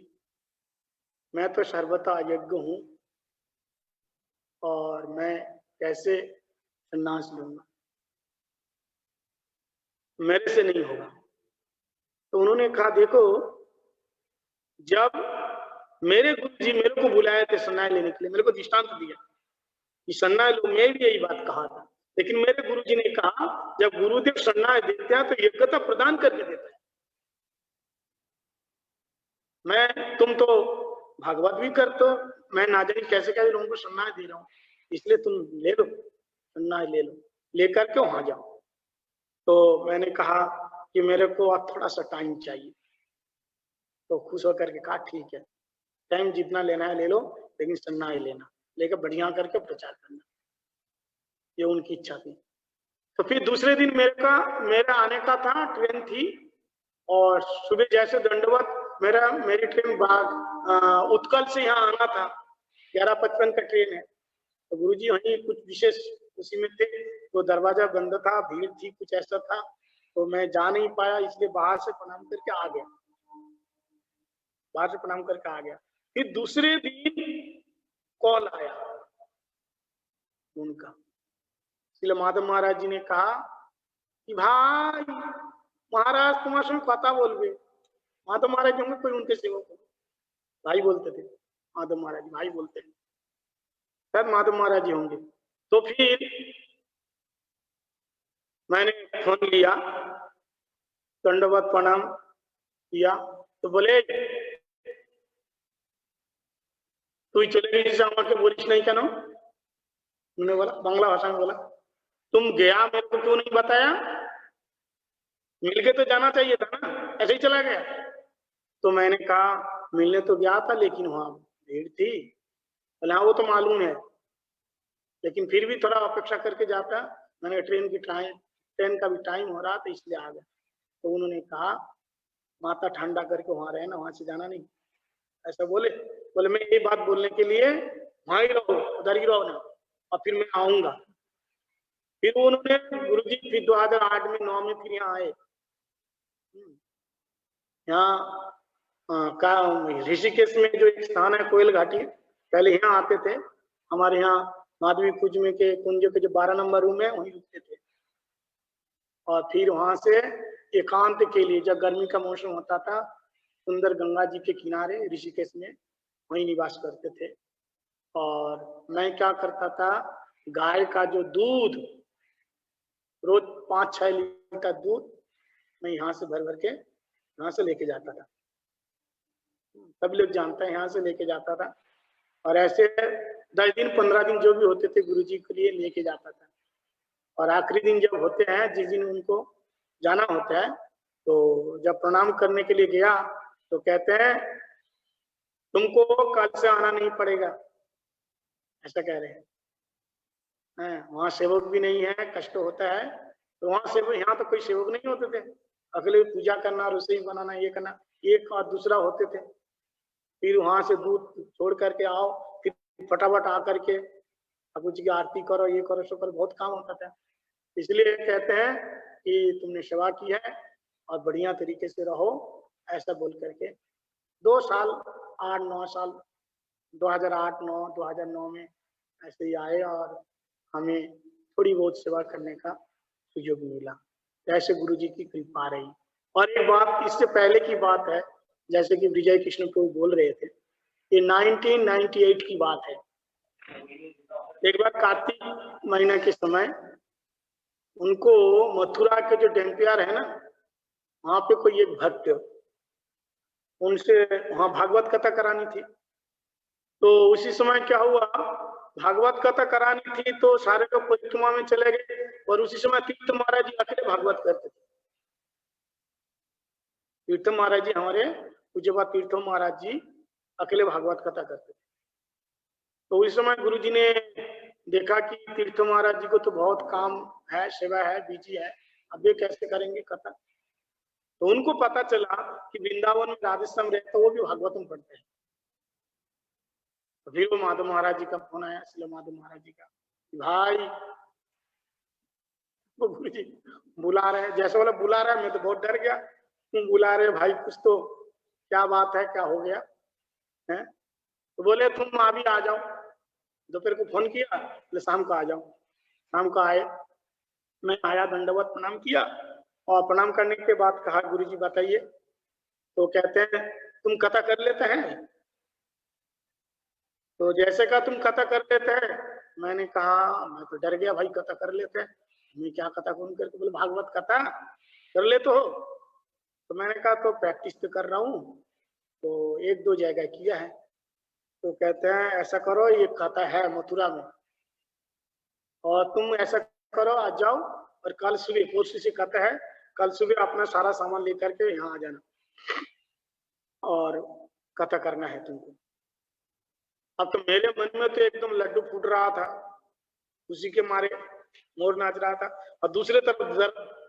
मैं तो सर्वथा अयोग्य हूं और मैं कैसे सन्यास लूंगा, मेरे से नहीं होगा। तो उन्होंने कहा देखो, जब मेरे गुरु जी मेरे को बुलाए थे सन्यास लेने के लिए, मेरे को दृष्टांत दिया कि सन्यास लो, मैं भी यही बात कहा था लेकिन मेरे गुरुजी ने कहा जब गुरुदेव शरणागत देते हैं तो योग्यता प्रदान करके देता है। तुम तो भागवत भी करते हो, मैं ना जाने कैसे कैसे लोगों को शरणागत दे रहा हूँ, इसलिए तुम ले लो, शरणागत ले लो, लेकर के वहां जाओ। तो मैंने कहा कि मेरे को अब थोड़ा सा टाइम चाहिए। तो खुश होकर के कहा ठीक है, टाइम जितना लेना है ले लो, लेकिन शरणागत लेना, लेकर बढ़िया करके प्रचार करना। ये उनकी इच्छा थी। तो फिर दूसरे दिन मेरा आने का था, ट्रेन थी, और सुबह जैसे दंडवत मेरी ट्रेन उत्कल से यहाँ आना था, 11:55 का ट्रेन है। तो गुरुजी वहीं कुछ विशेष उसी में थे, तो दरवाजा बंद था, भीड़ थी, कुछ ऐसा था, तो मैं जा नहीं पाया, इसलिए बाहर से प्रणाम करके आ गया, बाहर से प्रणाम करके आ गया। फिर दूसरे दिन कॉल आया उनका, इसलिए माधव महाराज जी ने कहा कि भाई महाराज तुम्हारे संग कथा बोलबे। माधव महाराज होंगे कोई उनके सेवक को भाई बोलते थे, माधव महाराज भाई बोलते हैं, शायद माधव महाराज जी होंगे। तो फिर मैंने फोन लिया, दंडवत प्रणाम किया, तो बोले तू चले गई আমাকে बोलिस नहीं क्या? मैंने बोला, बांग्ला भाषा में बोला, तुम गया मेरे को क्यों नहीं बताया? मिलके तो जाना चाहिए था ना, ऐसे ही चला गया। तो मैंने कहा मिलने तो गया था, लेकिन वहां भीड़ थी। बोले हाँ वो तो मालूम है, लेकिन फिर भी थोड़ा अपेक्षा करके जाता। मैंने ट्रेन का भी टाइम हो रहा था, इसलिए आ गया। तो उन्होंने कहा माथा ठंडा करके वहां रहना, वहां से जाना नहीं, ऐसा बोले मैं ये बात बोलने के लिए वहां ही रहो, उधर ही रहो ना, और फिर मैं आऊंगा। फिर उन्होंने गुरुजी फिर 2008 में 9 में फिर यहाँ आए, यहाँ का ऋषिकेश में जो एक स्थान है कोयल घाटी, पहले यहाँ आते थे, हमारे यहाँ माधवी कुंज में के कुंज के जो 12 नंबर रूम है वहीं रुकते थे, और फिर वहां से एकांत के लिए जब गर्मी का मौसम होता था, सुंदर गंगा जी के किनारे ऋषिकेश में वहीं निवास करते थे। और मैं क्या करता था, गाय का जो दूध रोज 5-6 लीटर दूध मैं यहाँ से भर भर के यहाँ से लेके जाता था, सब लोग जानते हैं, यहाँ से लेके जाता था। और ऐसे 10 दिन 15 दिन जो भी होते थे गुरुजी के लिए लेके जाता था। और आखिरी दिन जब होते हैं, जिस दिन उनको जाना होता है, तो जब प्रणाम करने के लिए गया तो कहते हैं तुमको कल से आना नहीं पड़ेगा, ऐसा कह रहे हैं। वहां सेवक भी नहीं है, कष्ट होता है, तो वहां सेवक, यहाँ तो कोई सेवक नहीं होते थे, अगले पूजा करना, रसोई बनाना, ये करना, एक और दूसरा होते थे। फिर वहां से दूध छोड़ करके आओ, फिर फटाफट आकर के ठाकुर जी की आरती करो, ये करो, सो करो, बहुत काम होता था। इसलिए कहते हैं कि तुमने सेवा की है और बढ़िया तरीके से रहो, ऐसा बोल करके 2 साल 8-9 साल 2008-9 2009 में ऐसे ही आए, और हमें थोड़ी बहुत सेवा करने का सुयोग मिला, ऐसे गुरु जी की कृपा रही। और एक बात इससे पहले की बात है, जैसे कि विजय कृष्ण को बोल रहे थे, ये 1998 की बात है। एक बार कार्तिक महीना के समय उनको मथुरा के जो डेम्पियर है ना, वहां पे कोई एक भक्त, उनसे वहां भागवत कथा करानी थी। तो उसी समय क्या हुआ, भागवत कथा करानी थी तो सारे लोग परिक्रमा में चले गए, और उसी समय तीर्थ महाराज जी अकेले भागवत करते थे। तीर्थ महाराज जी, हमारे पूज्यपाद तीर्थ महाराज जी अकेले भागवत कथा करते थे। तो उस समय गुरु जी ने देखा कि तीर्थ महाराज जी को तो बहुत काम है, सेवा है, बिजी है, अब ये कैसे करेंगे कथा। तो उनको पता चला कि वृंदावन में राधेश्याम रहते, तो वो भी भागवतम पढ़ते हैं। तो फिर वो माधव महाराज जी का फोन आया, इसलिए माधव महाराज जी का, भाई वो गुरु जी बुला रहे हैं, जैसे बोला बुला रहा है, मैं तो बहुत डर गया, तुम बुला रहे भाई, कुछ तो क्या बात है, क्या हो गया है? तो बोले तुम अभी आ जाओ, दोपहर को फोन किया, बोले शाम को आ जाओ। शाम को आए, मैं आया, दंडवत प्रणाम किया, और प्रणाम करने के बाद कहा गुरु जी बताइए। तो कहते हैं तुम कथा कर लेते हैं? तो जैसे कहा तुम कथा कर लेते हैं, मैंने कहा मैं तो डर गया भाई, कथा कर लेते हैं। मैं क्या कथा करूं करके, बोले भागवत कथा कर लेते हो? तो मैंने कहा तो प्रैक्टिस तो कर रहा हूँ, तो एक दो जगह किया है। तो कहते हैं ऐसा करो, ये कथा है मथुरा में, और तुम ऐसा करो, आज जाओ और कल सुबह, कोशिश से कथा है, कल सुबह अपना सारा सामान लेकर के यहाँ आ जाना और कथा करना है तुमको। अब तो मेरे मन में तो एकदम लड्डू फूट रहा था, उसी के मारे मोर नाच रहा था, और दूसरे तरफ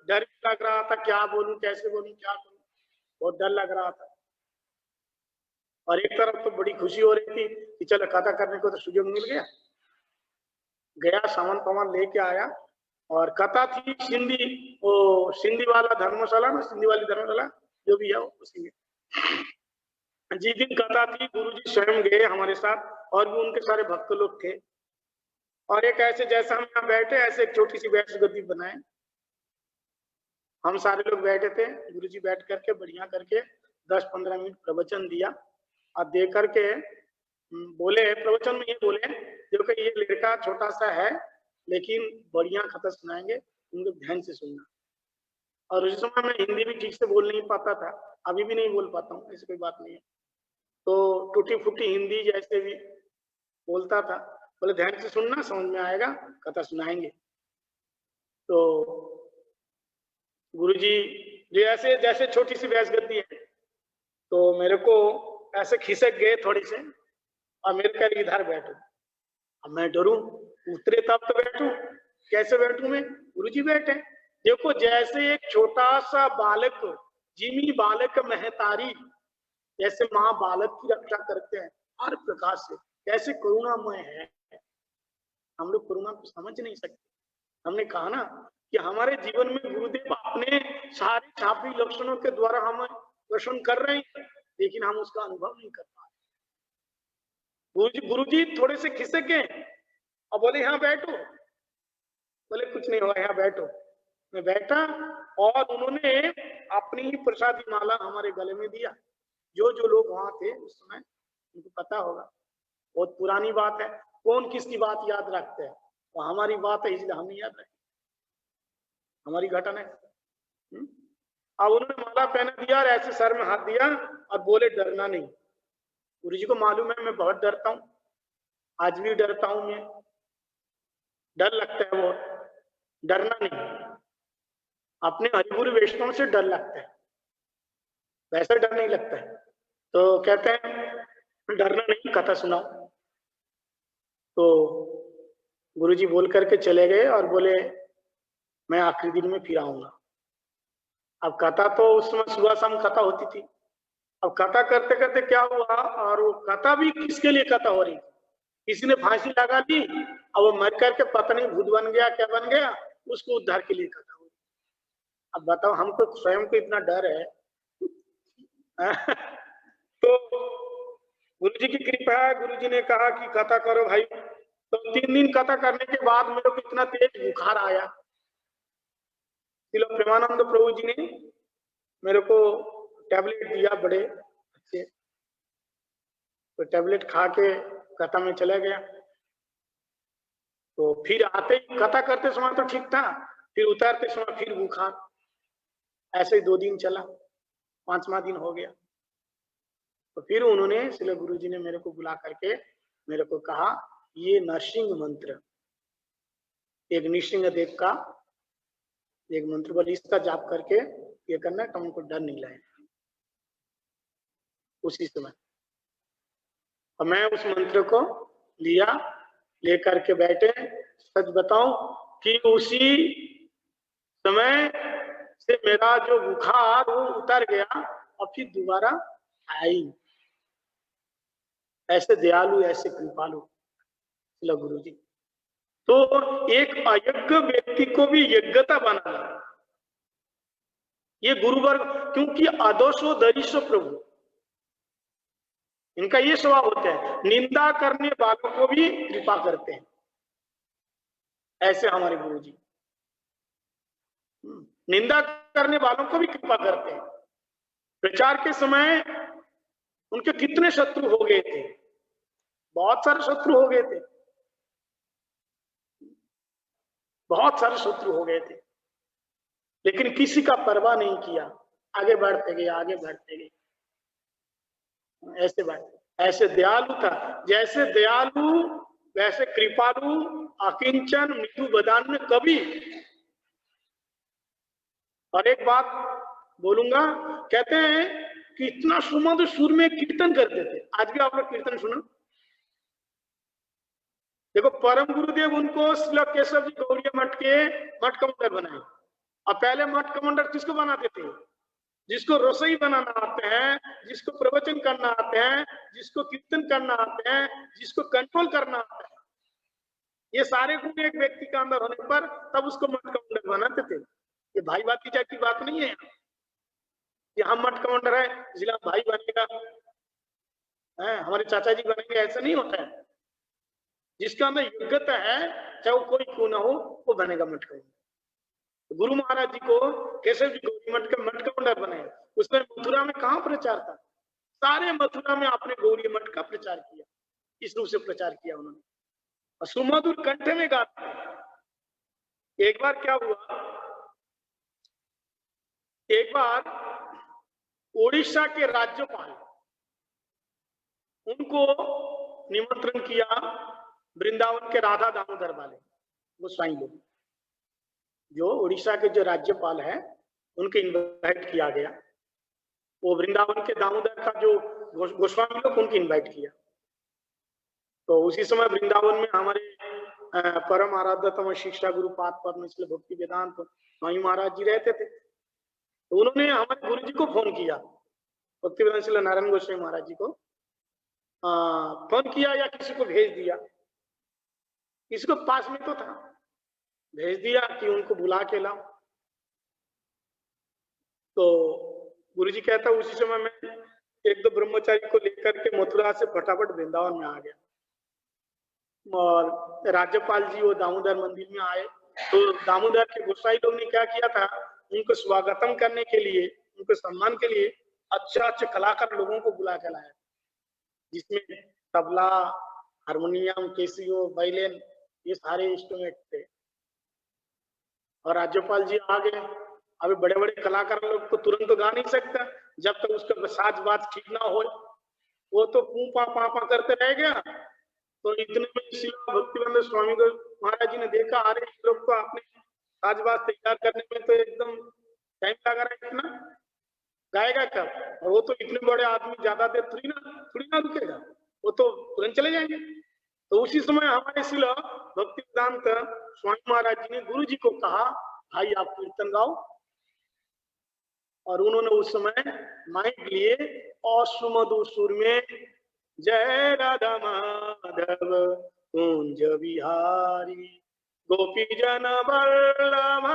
डर भी लग रहा था, क्या बोलूं, कैसे बोलूं, क्या करूं, बहुत डर लग रहा था। और एक तरफ तो बड़ी खुशी हो रही थी कि चलो कथा करने को तो सुयोग मिल गया। गया, सामान पामान लेके आया, और कथा थी सिंधी, वो सिंधी वाला धर्मशाला ना, सिंधी वाली धर्मशाला जो भी है उसी में। जिस दिन कथा थी गुरुजी स्वयं गए हमारे साथ, और भी उनके सारे भक्त लोग थे। और एक ऐसे जैसा हम यहाँ बैठे, ऐसे एक छोटी सी बैठ गद्दी बनाए, हम सारे लोग बैठे थे। गुरुजी बैठ करके बढ़िया करके 10-15 मिनट प्रवचन दिया, और दे करके बोले, प्रवचन में ये बोले, देखो ये लड़का छोटा सा है लेकिन बढ़िया कथा सुनाएंगे, तुम लोग ध्यान से सुनना। और उस समय मैं हिंदी भी ठीक से बोल नहीं पाता था, अभी भी नहीं बोल पाता हूँ, ऐसी कोई बात नहीं है। तो टूटी फूटी हिंदी जैसे भी बोलता था। बोले ध्यान से सुनना, समझ में आएगा, कथा सुनाएंगे। तो गुरुजी जैसे जैसे छोटी सी बैस गद्दी है, तो मेरे को ऐसे खिसक गए थोड़ी से, और मेरे कह इधर बैठो। अब मैं डरूं, उतरे तब तो बैठूं, कैसे बैठूं मैं? गुरुजी बैठे। देखो जैसे एक छोटा सा बालक, जिमी बालक महतारी, जैसे माँ बालक की रक्षा करते हैं हर प्रकार से, कैसे करुणामय है। हम लोग करुणा को समझ नहीं सकते। हमने कहा ना कि हमारे जीवन में गुरुदेव अपने सारे छापी लक्षणों के द्वारा हमें दर्शन कर रहे हैं, लेकिन हम उसका अनुभव नहीं कर पा रहे। गुरुजी थोड़े से खिसक गए और बोले यहाँ बैठो। बोले कुछ नहीं हुआ, यहाँ बैठो। मैं बैठा, और उन्होंने अपनी ही प्रसादी माला हमारे गले में दिया। जो जो लोग वहां थे उस समय, उनको पता होगा, बहुत पुरानी बात है, कौन किसकी बात याद रखते हैं, वो हमारी बात है इसलिए हम नहीं याद रखें, हमारी घटना है। अब उन्होंने माला पहना दिया और ऐसे सर में हाथ दिया और बोले डरना नहीं। गुरु जी को मालूम है मैं बहुत डरता हूँ, आज भी डरता हूं मैं, डर लगता है वो, डरना नहीं। अपने हरिगुरु वैष्णव से डर लगता है, वैसा डर नहीं लगता है। तो कहते हैं डरना नहीं, कथा सुनाओ। तो गुरुजी बोल करके चले गए और बोले मैं आखिरी दिन में फिर आऊंगा। अब कथा तो उस समय सुबह शाम कथा होती थी। अब कथा करते करते क्या हुआ, और वो कथा भी किसके लिए कथा हो रही, किसी ने फांसी लगा दी और वो मर करके पता नहीं भूत बन गया क्या बन गया, उसको उद्धार के लिए कथा हो रही। अब बताओ, हमको स्वयं को इतना डर है तो गुरु जी की कृपा है, गुरु जी ने कहा कि कथा करो भाई। तो 3 दिन कथा करने के बाद मेरे को इतना तेज बुखार आया। प्रेमानंद प्रभु जी ने मेरे को टैबलेट दिया बड़े अच्छे, तो टैबलेट खा के कथा में चला गया। तो फिर आते ही कथा करते समय तो ठीक था, फिर उतारते समय फिर बुखार। ऐसे ही 2 दिन चला, 5वां दिन हो गया। तो फिर उन्होंने श्री गुरु जी ने मेरे को बुला करके मेरे को कहा ये नरसिंह मंत्र, एक नृसिंह देव का एक मंत्र बोल, इसका जाप करके ये करना, तुमको डर नहीं लगेगा। उसी समय और मैं उस मंत्र को लिया, लेकर के बैठे। सच बताऊं कि उसी समय से मेरा जो बुखार वो उतर गया और फिर दोबारा आई। ऐसे दयालु, ऐसे कृपालु गुरु जी। तो एक अयज्ञ व्यक्ति को भी यज्ञता बनाना, ये गुरुवर्ग, क्योंकि अदोषो दरिशो प्रभु, इनका ये स्वभाव होता है, निंदा करने वालों को भी कृपा करते हैं। ऐसे हमारे गुरु जी निंदा करने वालों को भी कृपा करते हैं। प्रचार के समय उनके कितने शत्रु हो गए थे, बहुत सारे शत्रु हो गए थे, बहुत सारे शत्रु हो गए थे, लेकिन किसी का परवाह नहीं किया, आगे बढ़ते गए, आगे बढ़ते गए। ऐसे बात, ऐसे दयालु था, जैसे दयालु वैसे कृपालु, अकिंचन, मृदु बदान्य कवि। और एक बात बोलूंगा, कहते हैं कि इतना सुमधुर सुर में कीर्तन करते थे। आज भी आप लोग कीर्तन सुनो, देखो परम गुरुदेव उनको श्री केशव जी गौड़िया मठ के मठ कमांडर बनाए। और पहले मठ कमांडर किसको बनाते थे? जिसको रसोई बनाना आते हैं, जिसको प्रवचन करना आते हैं, जिसको कीर्तन करना आते हैं, जिसको कंट्रोल करना आता है। ये सारे गुण एक व्यक्ति के अंदर होने पर तब उसको मठ कमांडर बनाते थे। ये भाई भातीजा की बात नहीं है कि हम मठ कमांडर है इसलिए हम भाई बनेगा, हमारे चाचा जी बनेंगे, ऐसा नहीं होता है। जिसका अंदर योग्यता है, चाहे वो कोई क्यों ना हो, वो बनेगा मठ कमांडर। गुरु महाराज जी को केशव जी गौरी मठ के मठ कमांडर बनाए। उसने मथुरा में कहाँ प्रचार था? सारे मथुरा में आपने गौरी मठ का प्रचार किया, इस रूप से प्रचार किया उन्होंने। और सुमधुर कंठ में गाते। एक बार क्या हुआ, एक बार ओडिशा के राज्यपाल, उनको निमंत्रण किया वृंदावन के राधा दामोदर वाले गोस्वामी लोग, जो उड़ीसा के जो राज्यपाल है, उनके इनवाइट किया गया। वो वृंदावन के दामोदर का जो गोस्वामी लोग, उनके इनवाइट किया। तो उसी समय वृंदावन में हमारे परम आराध्यतम शिक्षा गुरु पाद परमेश्वर भक्ति वेदांत स्वामी महाराज जी रहते थे। तो उन्होंने हमारे गुरु जी को फोन किया, भक्ति वेदांत नारायण गोस्वामी महाराज जी को फोन किया या किसी को भेज दिया, किसी को पास में तो था, भेज दिया कि उनको बुला के लाओ। तो गुरुजी कहता उसी समय में एक दो ब्रह्मचारी को लेकर के मथुरा से फटाफट वृंदावन में आ गया। और राज्यपाल जी वो दामोदर मंदिर में आए, तो दामोदर के गोसाई लोग ने क्या किया था, उनको स्वागतम करने के लिए, उनको सम्मान के लिए अच्छा अच्छे कलाकार लोगों को बुला के लाया, जिसमें तबला, हारमोनियम, कैसियो, वायलिन, ये सारे इंस्ट्रूमेंट थे। और राज्यपाल जी आ गए। अभी बड़े बड़े कलाकार लोग तो तुरंत तो गा नहीं सकता, जब तक उसका साज बात ठीक ना हो, वो तो पू पा पा पा करते रह गया। तो इतने में भक्तिवेदांत स्वामी को महाराज जी ने देखा, अरे इस लोग को आपने साज बात तैयार करने में तो एकदम टाइम लगा रहा है, इतना गाएगा कब? और वो तो इतने बड़े आदमी ज्यादा देर थोड़ी ना रुकेगा, वो तो तुरंत चले जाएंगे। तो उसी समय हमारे शिला भक्तिवेदांत स्वामी महाराज जी ने गुरु जी को कहा, भाई आप कीर्तन गाओ। और उन्होंने उस समय माइक लिए और सुमधुर सुर में जय राधा माधव कुंज विहारी गोपी जन वल्लभ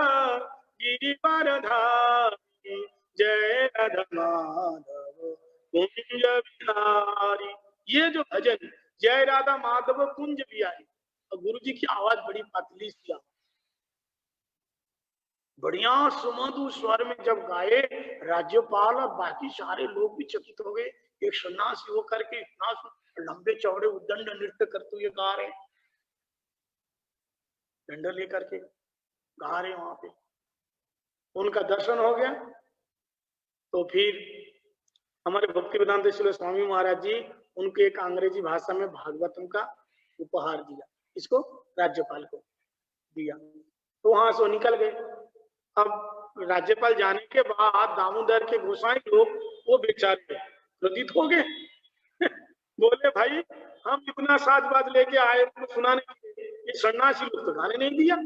गिरिवरधारी जय राधा माधव कुंज विहारी। ये जो भजन जय राधा माधव कुंज विहारी, और गुरु जी की आवाज बड़ी पतली सी, बढ़िया सुमधुर स्वर में जब गाए, राज्यपाल और बाकी सारे लोग भी चकित हो गए। एक सन्यासी होकर के इतना लंबे चौड़े उद्दंड नृत्य करते हुए गा रहे, डंडा लेकर के गा रहे वहां पे। उनका दर्शन हो गया। तो फिर हमारे भक्ति वेदांत स्वामी महाराज जी उनको एक अंग्रेजी भाषा में भागवतम का उपहार दिया, इसको राज्यपाल को दिया। तो वहां से निकल गए। अब राज्यपाल जाने के बाद दामोदर के गोसाई लोग वो बेचारे क्रोधित हो गए बोले भाई हम इतना साजबाज लेके आए उनको सुनाने के लिए, ये सन्यासी लोग तो गाने नहीं दिया,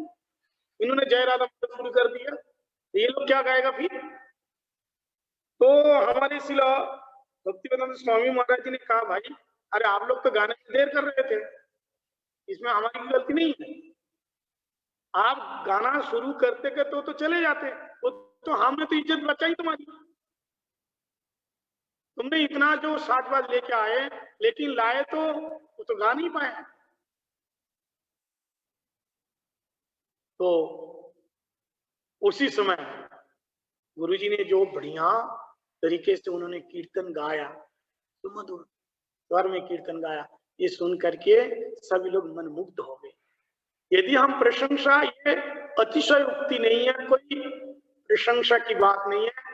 इन्होंने जय राधा शुरू कर दिया, तो ये लोग क्या गाएगा फिर? तो हमारे शिला भक्तिवेदांत स्वामी महाराज जी ने कहा, भाई अरे आप लोग तो गाने में देर कर रहे थे, इसमें हमारी गलती नहीं है, आप गाना शुरू करते के तो चले जाते, वो तो हमने तो इज्जत बचाई तुम्हारी। तुमने इतना जो साजबाज लेके आए, लेकिन लाए तो वो तो गा नहीं पाए। तो उसी समय गुरुजी ने जो बढ़िया तरीके से उन्होंने कीर्तन गाया, सुमधुर स्वर में कीर्तन गाया, ये सुन करके सभी लोग मनमुग्ध हो गए। यदि हम प्रशंसा ये अतिशयोक्ति नहीं है, कोई प्रशंसा की बात नहीं है।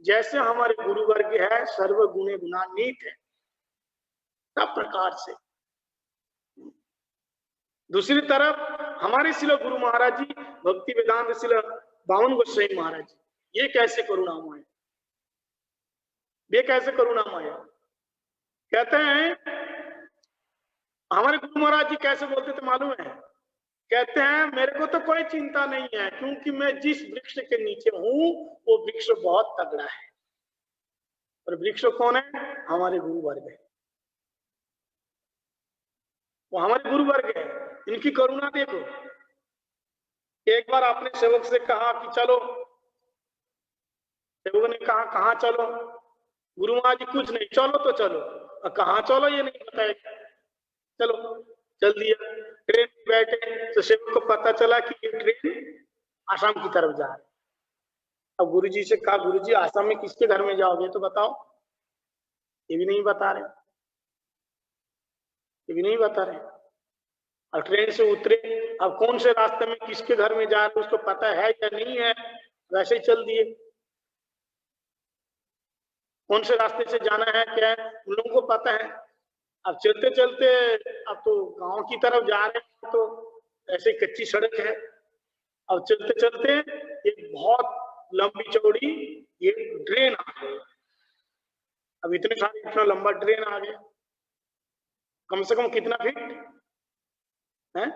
जैसे हमारे गुरु वर्ग है सर्व गुणे गुणान्वित है सब प्रकार से। दूसरी तरफ हमारे शिल गुरु महाराज जी भक्ति वेदांत शिल बावन गोस्वामी महाराज जी, ये कैसे करुणामय, ये कैसे करुणामय। कहते हैं हमारे गुरु महाराज जी कैसे बोलते थे मालूम है, कहते हैं मेरे को तो कोई चिंता नहीं है क्योंकि मैं जिस वृक्ष के नीचे हूं वो वृक्ष बहुत तगड़ा है। और वृक्ष कौन है? हमारे गुरु वर्ग है, वो हमारे गुरु वर्ग है। इनकी करुणा देखो। एक बार आपने सेवक से कहा कि चलो, सेवक ने कहा कहाँ चलो? गुरु महाराज जी कुछ नहीं, चलो तो चलो। कहाँ चलो ये नहीं बताया, चलो चल दिया। ट्रेन में बैठे तो सेवक को पता चला कि ये ट्रेन आसाम की तरफ जा रही है। अब गुरुजी से कहा गुरुजी आसाम में किसके घर में जाओगे तो बताओ। ये भी नहीं बता रहे, ये भी नहीं बता रहे। और ट्रेन से उतरे, अब कौन से रास्ते में किसके घर में जा रहे उसको पता है या नहीं है, वैसे ही चल दिए। कौन से रास्ते से जाना है क्या है उन लोगों को पता है। अब चलते चलते अब तो गांव की तरफ जा रहे हैं तो ऐसे कच्ची सड़क है। अब चलते चलते एक बहुत लंबी चौड़ी ये ट्रेन आ गई। अब इतने सारे इतना लंबा ट्रेन आ गया, कम से कम कितना फीट है?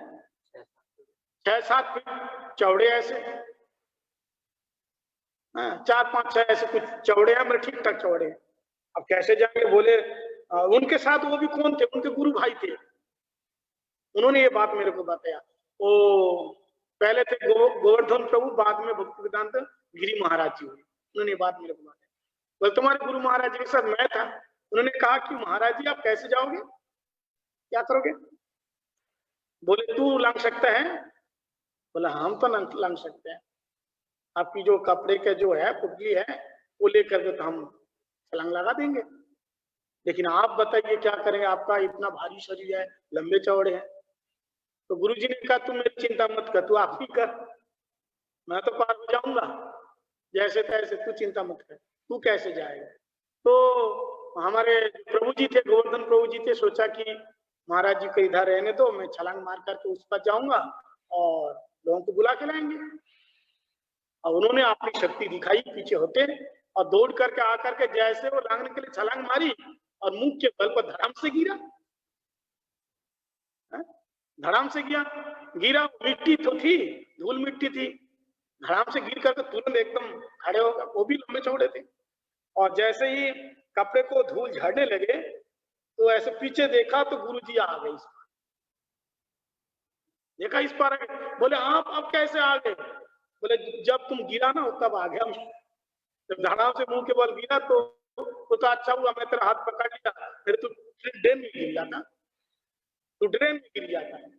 6-7 फीट चौड़े ऐसे, 4-5-6 ऐसे कुछ चौड़े हैं, मतलब ठीक ठाक चौड़े हैं। अब कैसे जाएंगे? बोले उनके साथ वो भी कौन थे? उनके गुरु भाई थे। उन्होंने ये बात मेरे को बताया। वो पहले थे गोवर्धन प्रभु, बाद में भक्ति वेदांत गिरी महाराज जी हुए। उन्होंने ये बात मेरे को बताया। बोले तुम्हारे गुरु महाराज जी के साथ मैं था। उन्होंने कहा कि महाराज जी आप कैसे जाओगे, क्या करोगे? बोले तू लांग सकता है? बोला हम तो लांग सकते हैं, आपकी जो कपड़े के जो है पुतली है वो लेकर के तो हम छलांग लगा देंगे, लेकिन आप बताइए क्या करेंगे, आपका इतना भारी शरीर है, लंबे चौड़े हैं। तो गुरुजी ने कहा तू मेरी चिंता मत कर, तू आप ही कर, मैं तो पार हो जाऊंगा जैसे तैसे, तू चिंता मत कर। तू कैसे जाएगा? तो हमारे प्रभु जी थे, गोवर्धन प्रभु जी थे, सोचा कि महाराज जी को इधर रहने दो, मैं छलांग मार करके उस पर जाऊंगा और लोगों को बुला के लाएंगे। और उन्होंने अपनी शक्ति दिखाई पीछे होते और दौड़ करके आकर के जैसे वो लांगने के लिए छलांग मारी और मुंह के बल पर धड़ाम से गिरा, धड़ाम से गिरा। मिट्टी तो थी, धूल मिट्टी थी, धड़ाम से गिर करके तुरंत एकदम खड़े हो गए। वो भी लंबे चौड़े थे। और जैसे ही कपड़े को धूल झड़ने लगे तो ऐसे पीछे देखा तो गुरुजी आ गए। देखा इस पार, बोले आप कैसे आ गए? बोले जब तुम गिरा ना तब आ गया। जब धड़ाम से मुंह के बल गिरा तो अच्छा हुआ मैं तेरा हाथ पकड़ लिया, फिर तू ड्रेन में गिर जाता, तो ड्रेन में गिर जाता है।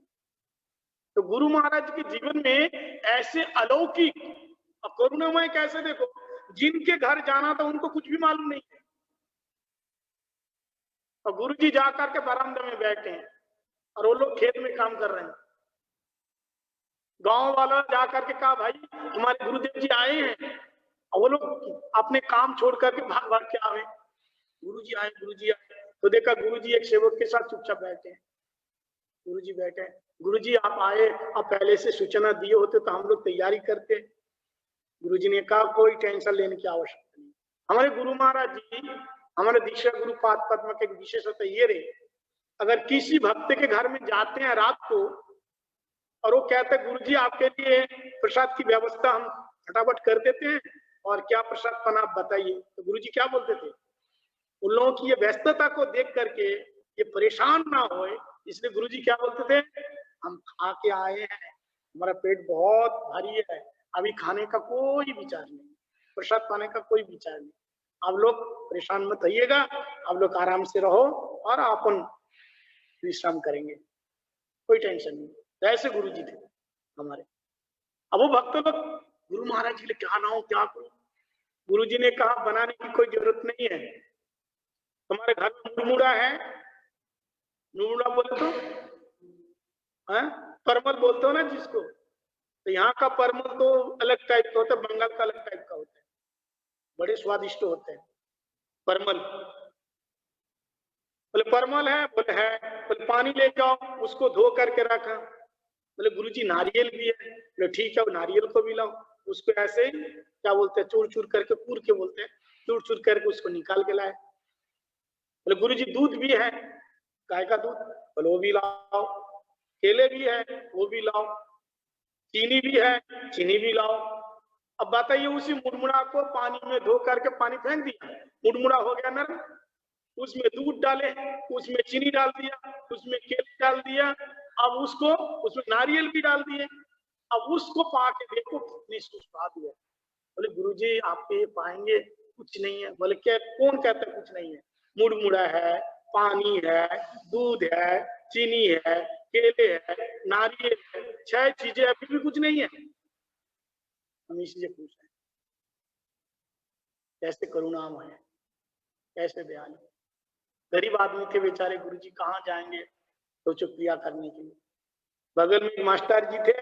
तो गुरु महाराज के जीवन में ऐसे अलौकिक और करुणामय कैसे देखो, जिनके घर जाना था उनको कुछ भी मालूम नहीं है और गुरुजी जाकर के बरामदे में बैठे हैं और वो लोग खेत में काम कर रहे हैं। गांव वाला जाकर के कहा भाई तुम्हारे गुरुदेव जी आए हैं, और वो लोग अपने काम छोड़ करके भाग भाग के आए, गुरुजी आए गुरुजी आए। तो देखा गुरुजी एक सेवक के साथ चुपचाप बैठे हैं। गुरुजी बैठे, गुरुजी आप आए, आप पहले से सूचना दिए होते तो हम लोग तैयारी करते। गुरुजी ने कहा कोई टेंशन लेने की आवश्यकता नहीं। हमारे गुरु महाराज जी, हमारे दीक्षा गुरु पाद पद्म के विशेषता ये रहे, अगर किसी भक्त के घर में जाते हैं रात को और वो कहते हैं गुरुजी आपके लिए प्रसाद की व्यवस्था हम फटाफट कर देते हैं और क्या प्रसाद पाना आप बताइए, तो गुरुजी क्या बोलते थे? उन लोगों की ये व्यस्तता को देख करके ये परेशान ना होए, इसलिए गुरुजी क्या बोलते थे? हम खा के आए हैं, हमारा पेट बहुत भारी है, अभी खाने का कोई विचार नहीं, प्रसाद पाने का कोई विचार नहीं, आप लोग परेशान मत होइएगा, आप लोग आराम से रहो और अपन विश्राम करेंगे, कोई टेंशन नहीं। ऐसे गुरुजी थे हमारे। अब वो भक्त लोग गुरु महाराज के लिए क्या लाऊं क्या करूं? गुरुजी ने कहा बनाने की कोई जरूरत नहीं है, तुम्हारे घर में मुरमुरा है, मुरमुरा बोले तो परमल बोलते हो ना जिसको, तो यहाँ का परमल तो अलग टाइप का होता है, बंगाल का अलग टाइप का होता है, बड़े स्वादिष्ट होते हैं परमल। बोले परमल है, बोले है, बोले पानी ले जाओ, उसको धो करके रखा। बोले गुरुजी नारियल भी है, बोले ठीक है, वो नारियल को भी लाओ, उसको ऐसे ही क्या बोलते हैं, चूर चूर करके, पूर के बोलते हैं, चूर चूर करके उसको निकाल के लाए। बोले गुरुजी दूध भी है, गाय का दूध, बोले वो भी लाओ, केले भी है, वो भी लाओ, चीनी भी है, चीनी भी लाओ। अब बताइए, उसी मुड़मुड़ा को पानी में धो करके पानी फेंक दिया, मुड़मुड़ा हो गया नरम, उसमें दूध डाले, उसमें चीनी डाल दिया, उसमें केले डाल दिया, अब उसको उसमें नारियल भी डाल दिए, अब उसको पा के देखो कितनी सुस्वाद है। बोले गुरुजी आप ये पाएंगे कुछ नहीं है। बोले क्या, कौन कहता है कुछ नहीं है, मुड़मुड़ा है, पानी है, दूध है, चीनी है, केले है, नारियल है, 6 चीजें, अभी भी कुछ नहीं है। हम इसी से पूछ रहे हैं, कैसे करुणामय है, कैसे दयालु। गरीब आदमी के बेचारे, गुरुजी कहाँ जाएंगे तो शुक्रिया करने के लिए। बगल में एक मास्टर जी थे,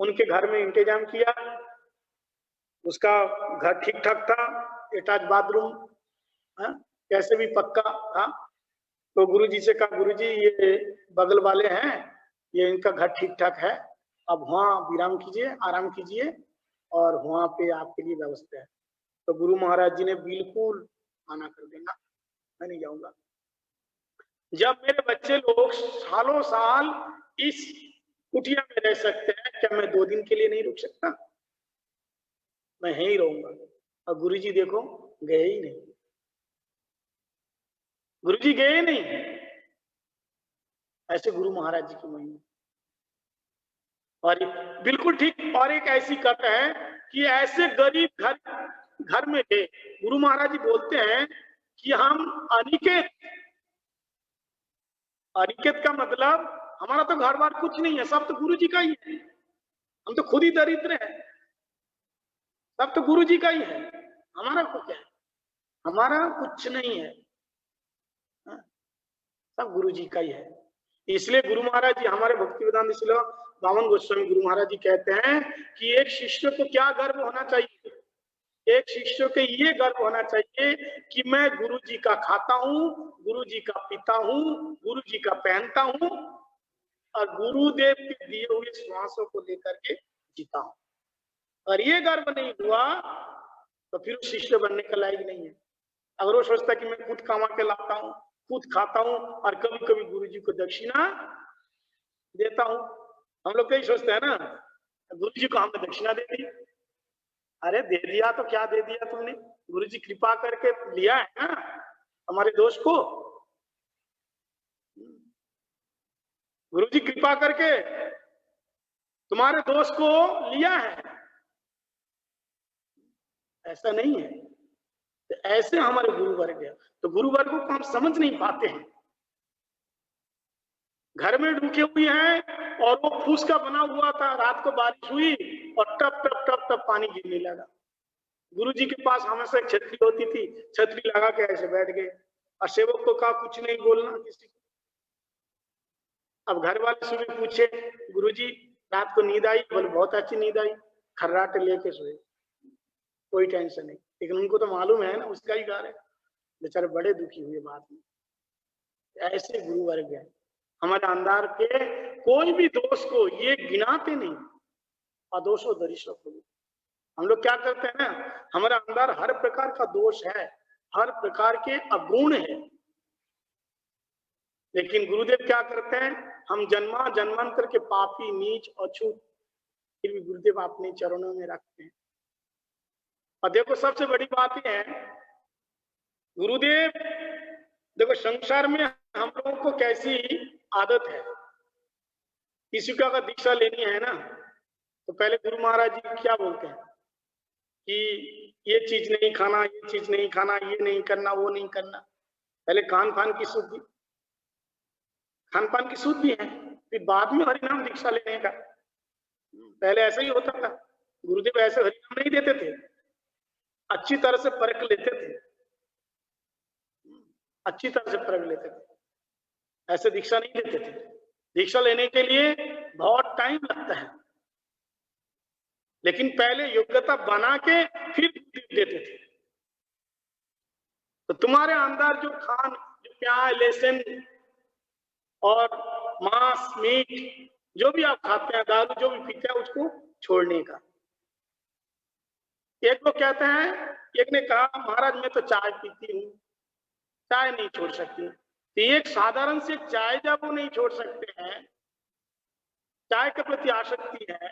उनके घर में इंतजाम किया, उसका घर ठीक ठाक था, अटैच बाथरूम, कैसे भी पक्का था। तो गुरुजी से कहा, गुरुजी ये बगल वाले हैं, ये इनका घर ठीक ठाक है, अब वहाँ विराम कीजिए, आराम कीजिए, और वहाँ पे आपके लिए व्यवस्था है। तो गुरु महाराज जी ने बिल्कुल मना कर देना, मैं नहीं जाऊंगा। जब मेरे बच्चे लोग सालों साल इस कुटिया में रह सकते हैं, क्या मैं 2 दिन के लिए नहीं रुक सकता? मैं यहीं रहूंगा। और गुरुजी देखो गए ही नहीं, गुरुजी गए नहीं। ऐसे गुरु महाराज जी की महिमा। और बिल्कुल ठीक। और एक ऐसी कथा है कि ऐसे गरीब घर में थे, गुरु महाराज जी बोलते हैं कि हम अनिकेत, अनिकेत का मतलब हमारा तो घर बार कुछ नहीं है, सब तो गुरु जी का ही है, हम तो खुद ही दरिद्र हैं, सब तो गुरु जी का ही है, हमारा को क्या है, हमारा कुछ नहीं है, सब गुरु जी का ही है। इसलिए गुरु महाराज जी, हमारे भक्ति वेदांत शिला बामन गोस्वामी गुरु महाराज जी कहते हैं कि एक शिष्य को क्या गर्व होना चाहिए, एक शिष्य को ये गर्व होना चाहिए कि मैं गुरु जी का खाता हूँ, गुरु जी का पीता हूँ, गुरु जी का पहनता हूँ, और गुरुदेव के दिए हुए श्वासों को लेकर के जीता हूँ। और ये गर्व नहीं हुआ तो फिर शिष्य बनने का लायक नहीं है। अगर वो सोचता कि मैं खुद कमा के लाता हूँ, खुद खाता हूँ, और कभी कभी गुरु जी को दक्षिणा देता हूँ, हम लोग कई सोचते हैं ना, गुरु जी को हमने दक्षिणा दे दी। अरे दे दिया तो क्या दे दिया तुमने, गुरु जी कृपा करके लिया है ना हमारे दोस्त को, गुरु जी कृपा करके तुम्हारे दोस्त को लिया है, ऐसा नहीं है। तो ऐसे हमारे गुरु वर्ग है, तो गुरु वर्गों को हम समझ नहीं पाते हैं। घर में ढूके हुए हैं और वो फूस का बना हुआ था, रात को बारिश हुई और टप टप टप टप पानी गिरने लगा। गुरु जी के पास हमेशा एक छतरी होती थी, छतरी लगा के ऐसे बैठ गए, और सेवक को कहा कुछ नहीं बोलना किसी को। अब घर वाले सुबह पूछे, गुरु जी रात को नींद आई? बोले बहुत अच्छी नींद आई, खर्राटे लेके सोए, कोई टेंशन नहीं। लेकिन उनको तो मालूम है ना उसका ही घर है, बेचारे बड़े दुखी हुए बाद में। ऐसे गुरु वर्ग है हमारे अंदर के, कोई भी दोष को ये गिनाते नहीं, अदोषो दरिशो को। हम लोग क्या करते हैं ना, हमारे अंदर हर प्रकार का दोष है, हर प्रकार के अवगुण है, लेकिन गुरुदेव क्या करते हैं, हम जन्मा जन्मांतर के पापी नीच अछूत, फिर भी गुरुदेव अपने चरणों में रखते हैं। और देखो सबसे बड़ी बात यह है, गुरुदेव देखो संसार में हम लोगों को कैसी आदत है, किसी का अगर दीक्षा लेनी है ना तो पहले गुरु महाराज जी क्या बोलते हैं कि ये चीज नहीं खाना, ये चीज नहीं खाना, ये नहीं करना, वो नहीं करना। पहले खान पान की शुद्धि, खान पान की शुद्धि है, फिर बाद में हरिनाम दीक्षा लेने का। पहले ऐसा ही होता था, गुरुदेव ऐसे हरिनाम नहीं देते थे, अच्छी तरह से परख लेते थे, अच्छी तरह से परख लेते थे, ऐसे दीक्षा नहीं देते थे। दीक्षा लेने के लिए बहुत टाइम लगता है, लेकिन पहले योग्यता बना के फिर देते थे। तो तुम्हारे अंदर जो प्याज लहसुन और मांस मीट जो भी आप खाते हैं, दारू जो भी पीते हैं, उसको छोड़ने का। एक को कहते हैं, एक ने कहा महाराज मैं तो चाय पीती हूँ, चाय नहीं छोड़ सकती। तो एक साधारण से चाय जब वो नहीं छोड़ सकते हैं, चाय के प्रति आसक्ति है,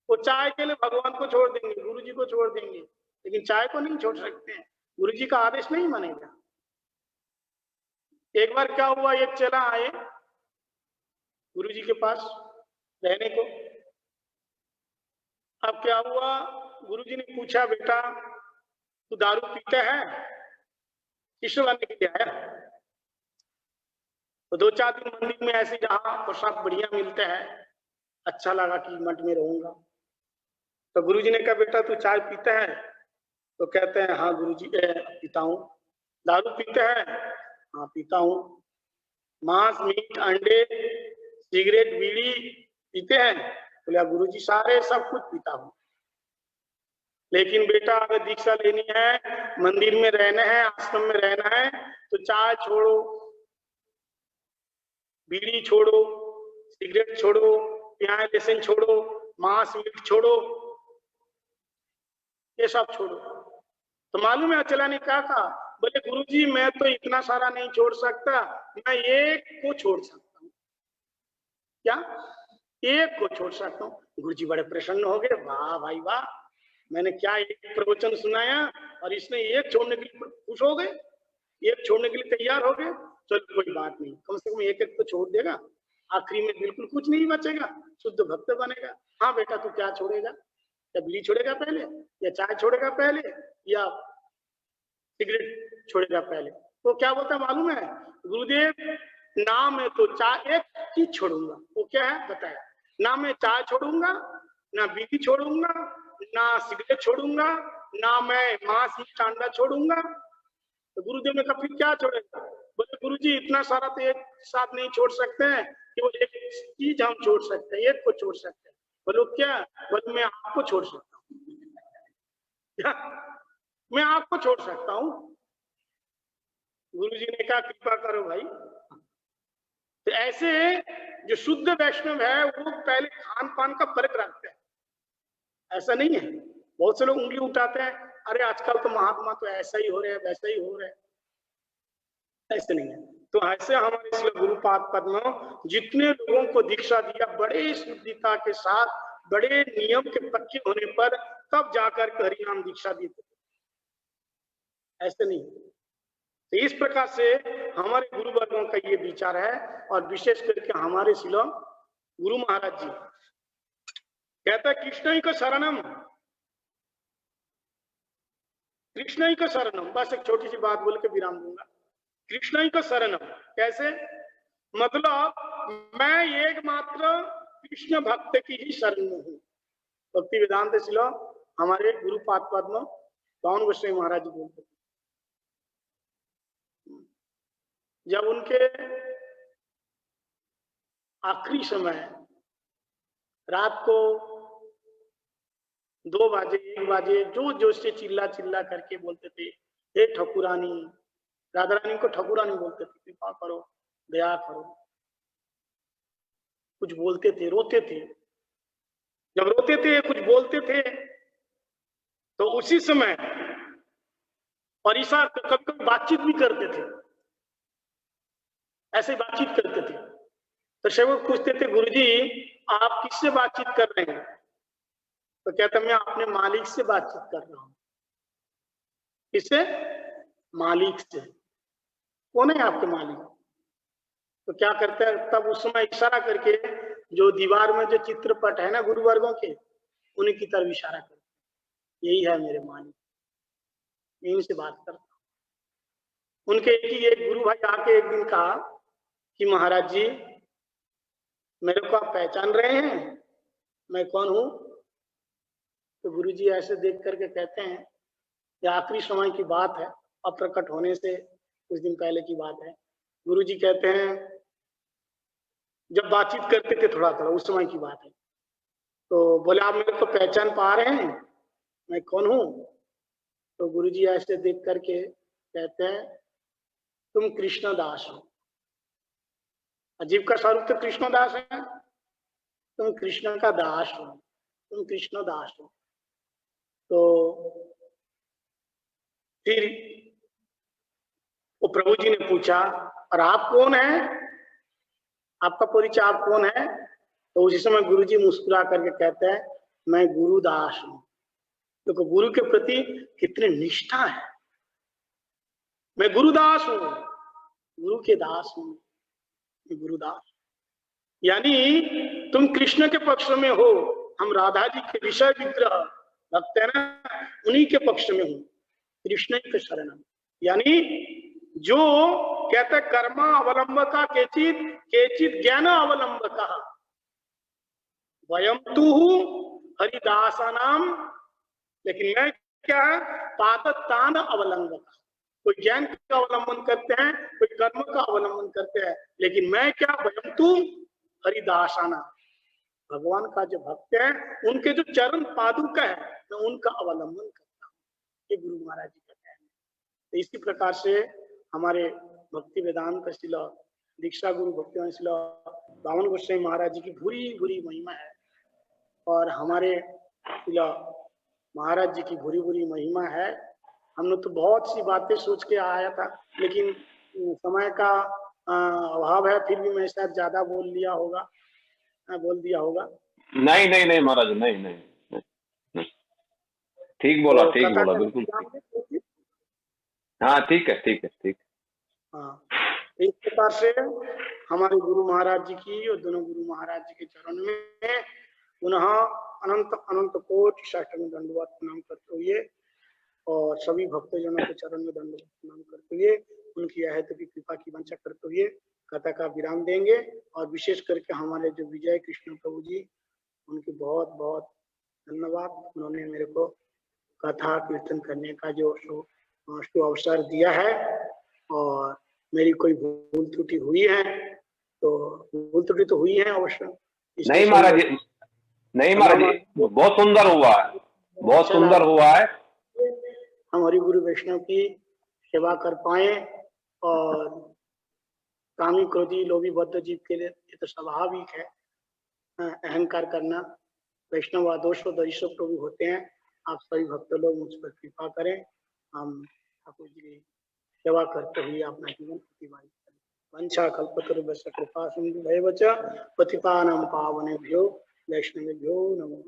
वो चाय के लिए भगवान को छोड़ देंगे, गुरु जी को छोड़ देंगे, लेकिन चाय को नहीं छोड़ सकते हैं, गुरु जी का आदेश नहीं मानेगा। एक बार क्या हुआ, एक चेला आए गुरु जी के पास रहने को। अब क्या हुआ, गुरु जी ने पूछा बेटा तू दारू पीते हैं? शिष्य बनने के लिए आया। तो 2-4 दिन मंदिर में ऐसे रहा, प्रसाद बढ़िया मिलते हैं, अच्छा लगा कि मठ में रहूंगा। तो गुरु जी ने कहा बेटा तू चाय पीता है? तो कहते हैं हाँ गुरु जी पीता हूँ। दारू पीते हैं? हाँ पीता हूँ। मांस मीट अंडे सिगरेट बीड़ी पीते हैं? बोले गुरु जी सारे सब कुछ पीता हूँ, लेकिन बेटा अगर दीक्षा लेनी है, मंदिर में रहना है, आश्रम में रहना है, तो चाय छोड़ो, बीड़ी छोड़ो, सिगरेट छोड़ो, प्याज लहसुन छोड़ो, मांस मीट छोड़ो, ये सब छोड़ो। तो मालूम है चला ने क्या कहा, बोले गुरुजी मैं तो इतना सारा नहीं छोड़ सकता, मैं एक को छोड़ सकता हूँ। क्या? एक को छोड़ सकता हूँ। गुरुजी बड़े प्रसन्न हो गए, वाह भाई वाह, मैंने क्या एक प्रवचन सुनाया और इसने एक छोड़ने के लिए खुश हो गए, एक छोड़ने के लिए तैयार हो गए। चलो कोई बात नहीं, कम से कम एक एक तो छोड़ देगा, आखिरी में बिल्कुल कुछ नहीं बचेगा, शुद्ध भक्त बनेगा। हाँ बेटा तू क्या छोड़ेगा, या बीड़ी छोड़ेगा पहले, या चाय छोड़ेगा पहले, या सिगरेट छोड़ेगा पहले? तो क्या बोलता मालूम है गुरुदेव, ना मैं तो चाय एक चीज छोड़ूंगा। वो क्या है बताया, ना मैं चाय छोड़ूंगा, ना बीड़ी छोड़ूंगा, ना सिगरेट छोड़ूंगा, ना मैं मांस मीट अंडा छोड़ूंगा। तो गुरुदेव ने कहा फिर क्या छोड़ेगा? बोले गुरुजी इतना सारा तो एक साथ नहीं छोड़ सकते हैं, केवल एक चीज हम छोड़ सकते हैं, एक को छोड़ सकते हैं। बोलो क्या? बोले मैं आपको छोड़ सकता हूँ। मैं आपको छोड़ सकता हूँ। गुरुजी ने कहा कृपा करो भाई। तो ऐसे जो शुद्ध वैष्णव है वो पहले खान पान का फर्क रखते हैं, ऐसा नहीं है। बहुत से लोग उंगली उठाते हैं, अरे आजकल तो महात्मा तो ऐसा ही हो रहे हैं, वैसा ही हो रहे हैं, ऐसे नहीं है। तो ऐसे हमारे श्री गुरुपाद पद्म जितने लोगों को दीक्षा दिया, बड़े शुद्धता के साथ, बड़े नियम के पक्के होने पर तब जाकर के हरिनाम दीक्षा देते, ऐसे नहीं। तो इस प्रकार से हमारे गुरु वर्गों का ये विचार है, और विशेष करके हमारे शिलो गुरु महाराज जी कहता है कृष्ण ही को शरणम, कृष्ण ही को शरणम। बस एक छोटी सी बात बोल के विराम दूंगा। कृष्ण ही को शरणम कैसे? मतलब मैं एकमात्र कृष्ण भक्त की ही शरण में हूँ। भक्ति वेदांत शिलो हमारे गुरुपाद पद्म पवन गोस्वामी महाराज जी बोलते थे, जब उनके आखिरी समय रात को 2 बजे 1 बजे जो जो से चिल्ला चिल्ला करके बोलते थे, हे ठकुरानी, राधा रानी को ठकुरानी बोलते थे, कृपा करो दया करो, कुछ बोलते थे, रोते थे। जब रोते थे कुछ बोलते थे तो उसी समय और ईसा कभी कभी बातचीत भी करते थे, ऐसे बातचीत करते थे। तो सेवक पूछते थे गुरुजी आप किससे बातचीत कर रहे हैं? तो कहता मैं अपने मालिक से बातचीत कर रहा हूं। किससे? मालिक से। कौन है आपके मालिक? तो क्या करते हैं तब उस समय इशारा करके, जो दीवार में जो चित्रपट है ना गुरु वर्गों के, उन्हीं की तरफ इशारा करते, यही है मेरे मालिक, यहीं से बात करता हूं। उनके एक गुरु भाई आके एक दिन कहा कि महाराज जी मेरे को आप पहचान रहे हैं, मैं कौन हूं? तो गुरुजी ऐसे देख करके कहते हैं, ये आखिरी समय की बात है, अप्रकट होने से कुछ दिन पहले की बात है। गुरुजी कहते हैं जब बातचीत करते थे थोड़ा थोड़ा, उस समय की बात है। तो बोले आप मेरे को पहचान पा रहे हैं, मैं कौन हूँ? तो गुरुजी ऐसे देख करके कहते हैं तुम कृष्णदास हो। अजीब का स्वरूप तो कृष्णदास है, तुम कृष्ण का दास हो, तुम कृष्णदास हो। तो फिर वो प्रभु जी ने पूछा और आप कौन है, आपका परिचय आप कौन है? तो उसी समय गुरु जी मुस्कुरा करके कहते हैं मैं गुरुदास हूँ। देखो गुरु के प्रति कितनी निष्ठा है। मैं गुरुदास हूँ, गुरु के दास हूँ, गुरुदास। यानी तुम कृष्ण के पक्ष में हो, हम राधा जी के विषय विग्रह भक्त है ना, उन्हीं के पक्ष में हूँ। कृष्ण के शरणम, यानी जो कहते कर्मा अवलंबका केचित केचित ज्ञान अवलंबका, वयम तु हरिदासा नाम, लेकिन मैं क्या है पादतान अवलंबका। कोई ज्ञान का अवलंबन करते हैं, कोई कर्म का अवलंबन करते हैं, लेकिन मैं क्या वयम तु हरिदासाना, भगवान का जो भक्त है उनके जो चरण पादुका है मैं उनका अवलंबन करता हूँ। ये गुरु महाराज जी का कहना है। तो इसी प्रकार से हमारे भक्ति वेदांत शिला दीक्षा गुरु भक्ति शिला बावन गोस्वामी महाराज जी की भूरी भूरी महिमा है, और हमारे शिला महाराज जी की भूरी भूरी महिमा है। हमने तो बहुत सी बातें सोच के आया था, लेकिन समय का अभाव है, फिर भी मैं शायद ज्यादा बोल दिया होगा। नहीं नहीं नहीं महाराज, नहीं नहीं, नहीं। ठीक बोला, तो ठीक बोला, बिल्कुल ठीक। हाँ ठीक है, ठीक है, ठीक। हाँ, इस प्रकार से हमारे गुरु महाराज जी की और दोनों गुरु महाराज जी के चरण में पुनः अनंत अनंत कोटि साष्टांग दंडवत प्रणाम करते हुए और सभी भक्तजनों के चरण में दंडवत प्रणाम करते हुए उनकी अहत की कृपा की वंचा करते हुए कथा का विराम देंगे। और विशेष करके हमारे जो विजय कृष्ण प्रभु जी, उनकी बहुत बहुत धन्यवाद। उन्होंने मेरे को कथा कीर्तन करने का जो अवसर दिया है, और मेरी कोई भूल त्रुटि हुई है तो भूल त्रुटि तो हुई है अवश्य। नहीं महाराज जी, नहीं महाराज जी, बहुत सुंदर हुआ है, बहुत सुंदर हुआ है। हम हरि गुरु वैष्णव की सेवा कर पाए, और कामी क्रोधी लोभी बद्ध जीव के लिए ये तो स्वाभाविक है, अहंकार करना। वैष्णव आदोष और दरिशो प्रभु होते हैं। आप सभी भक्त लोग मुझ पर कृपा करें, हम ठाकुर जी की सेवा करते हुए अपना जीवन अतिबाहित करें। वंशा कल्पतरुभ्यश्च कृपा सिंधुभ्यैव च पतितानां पावनेभ्यो वैष्णवेभ्यो नमो।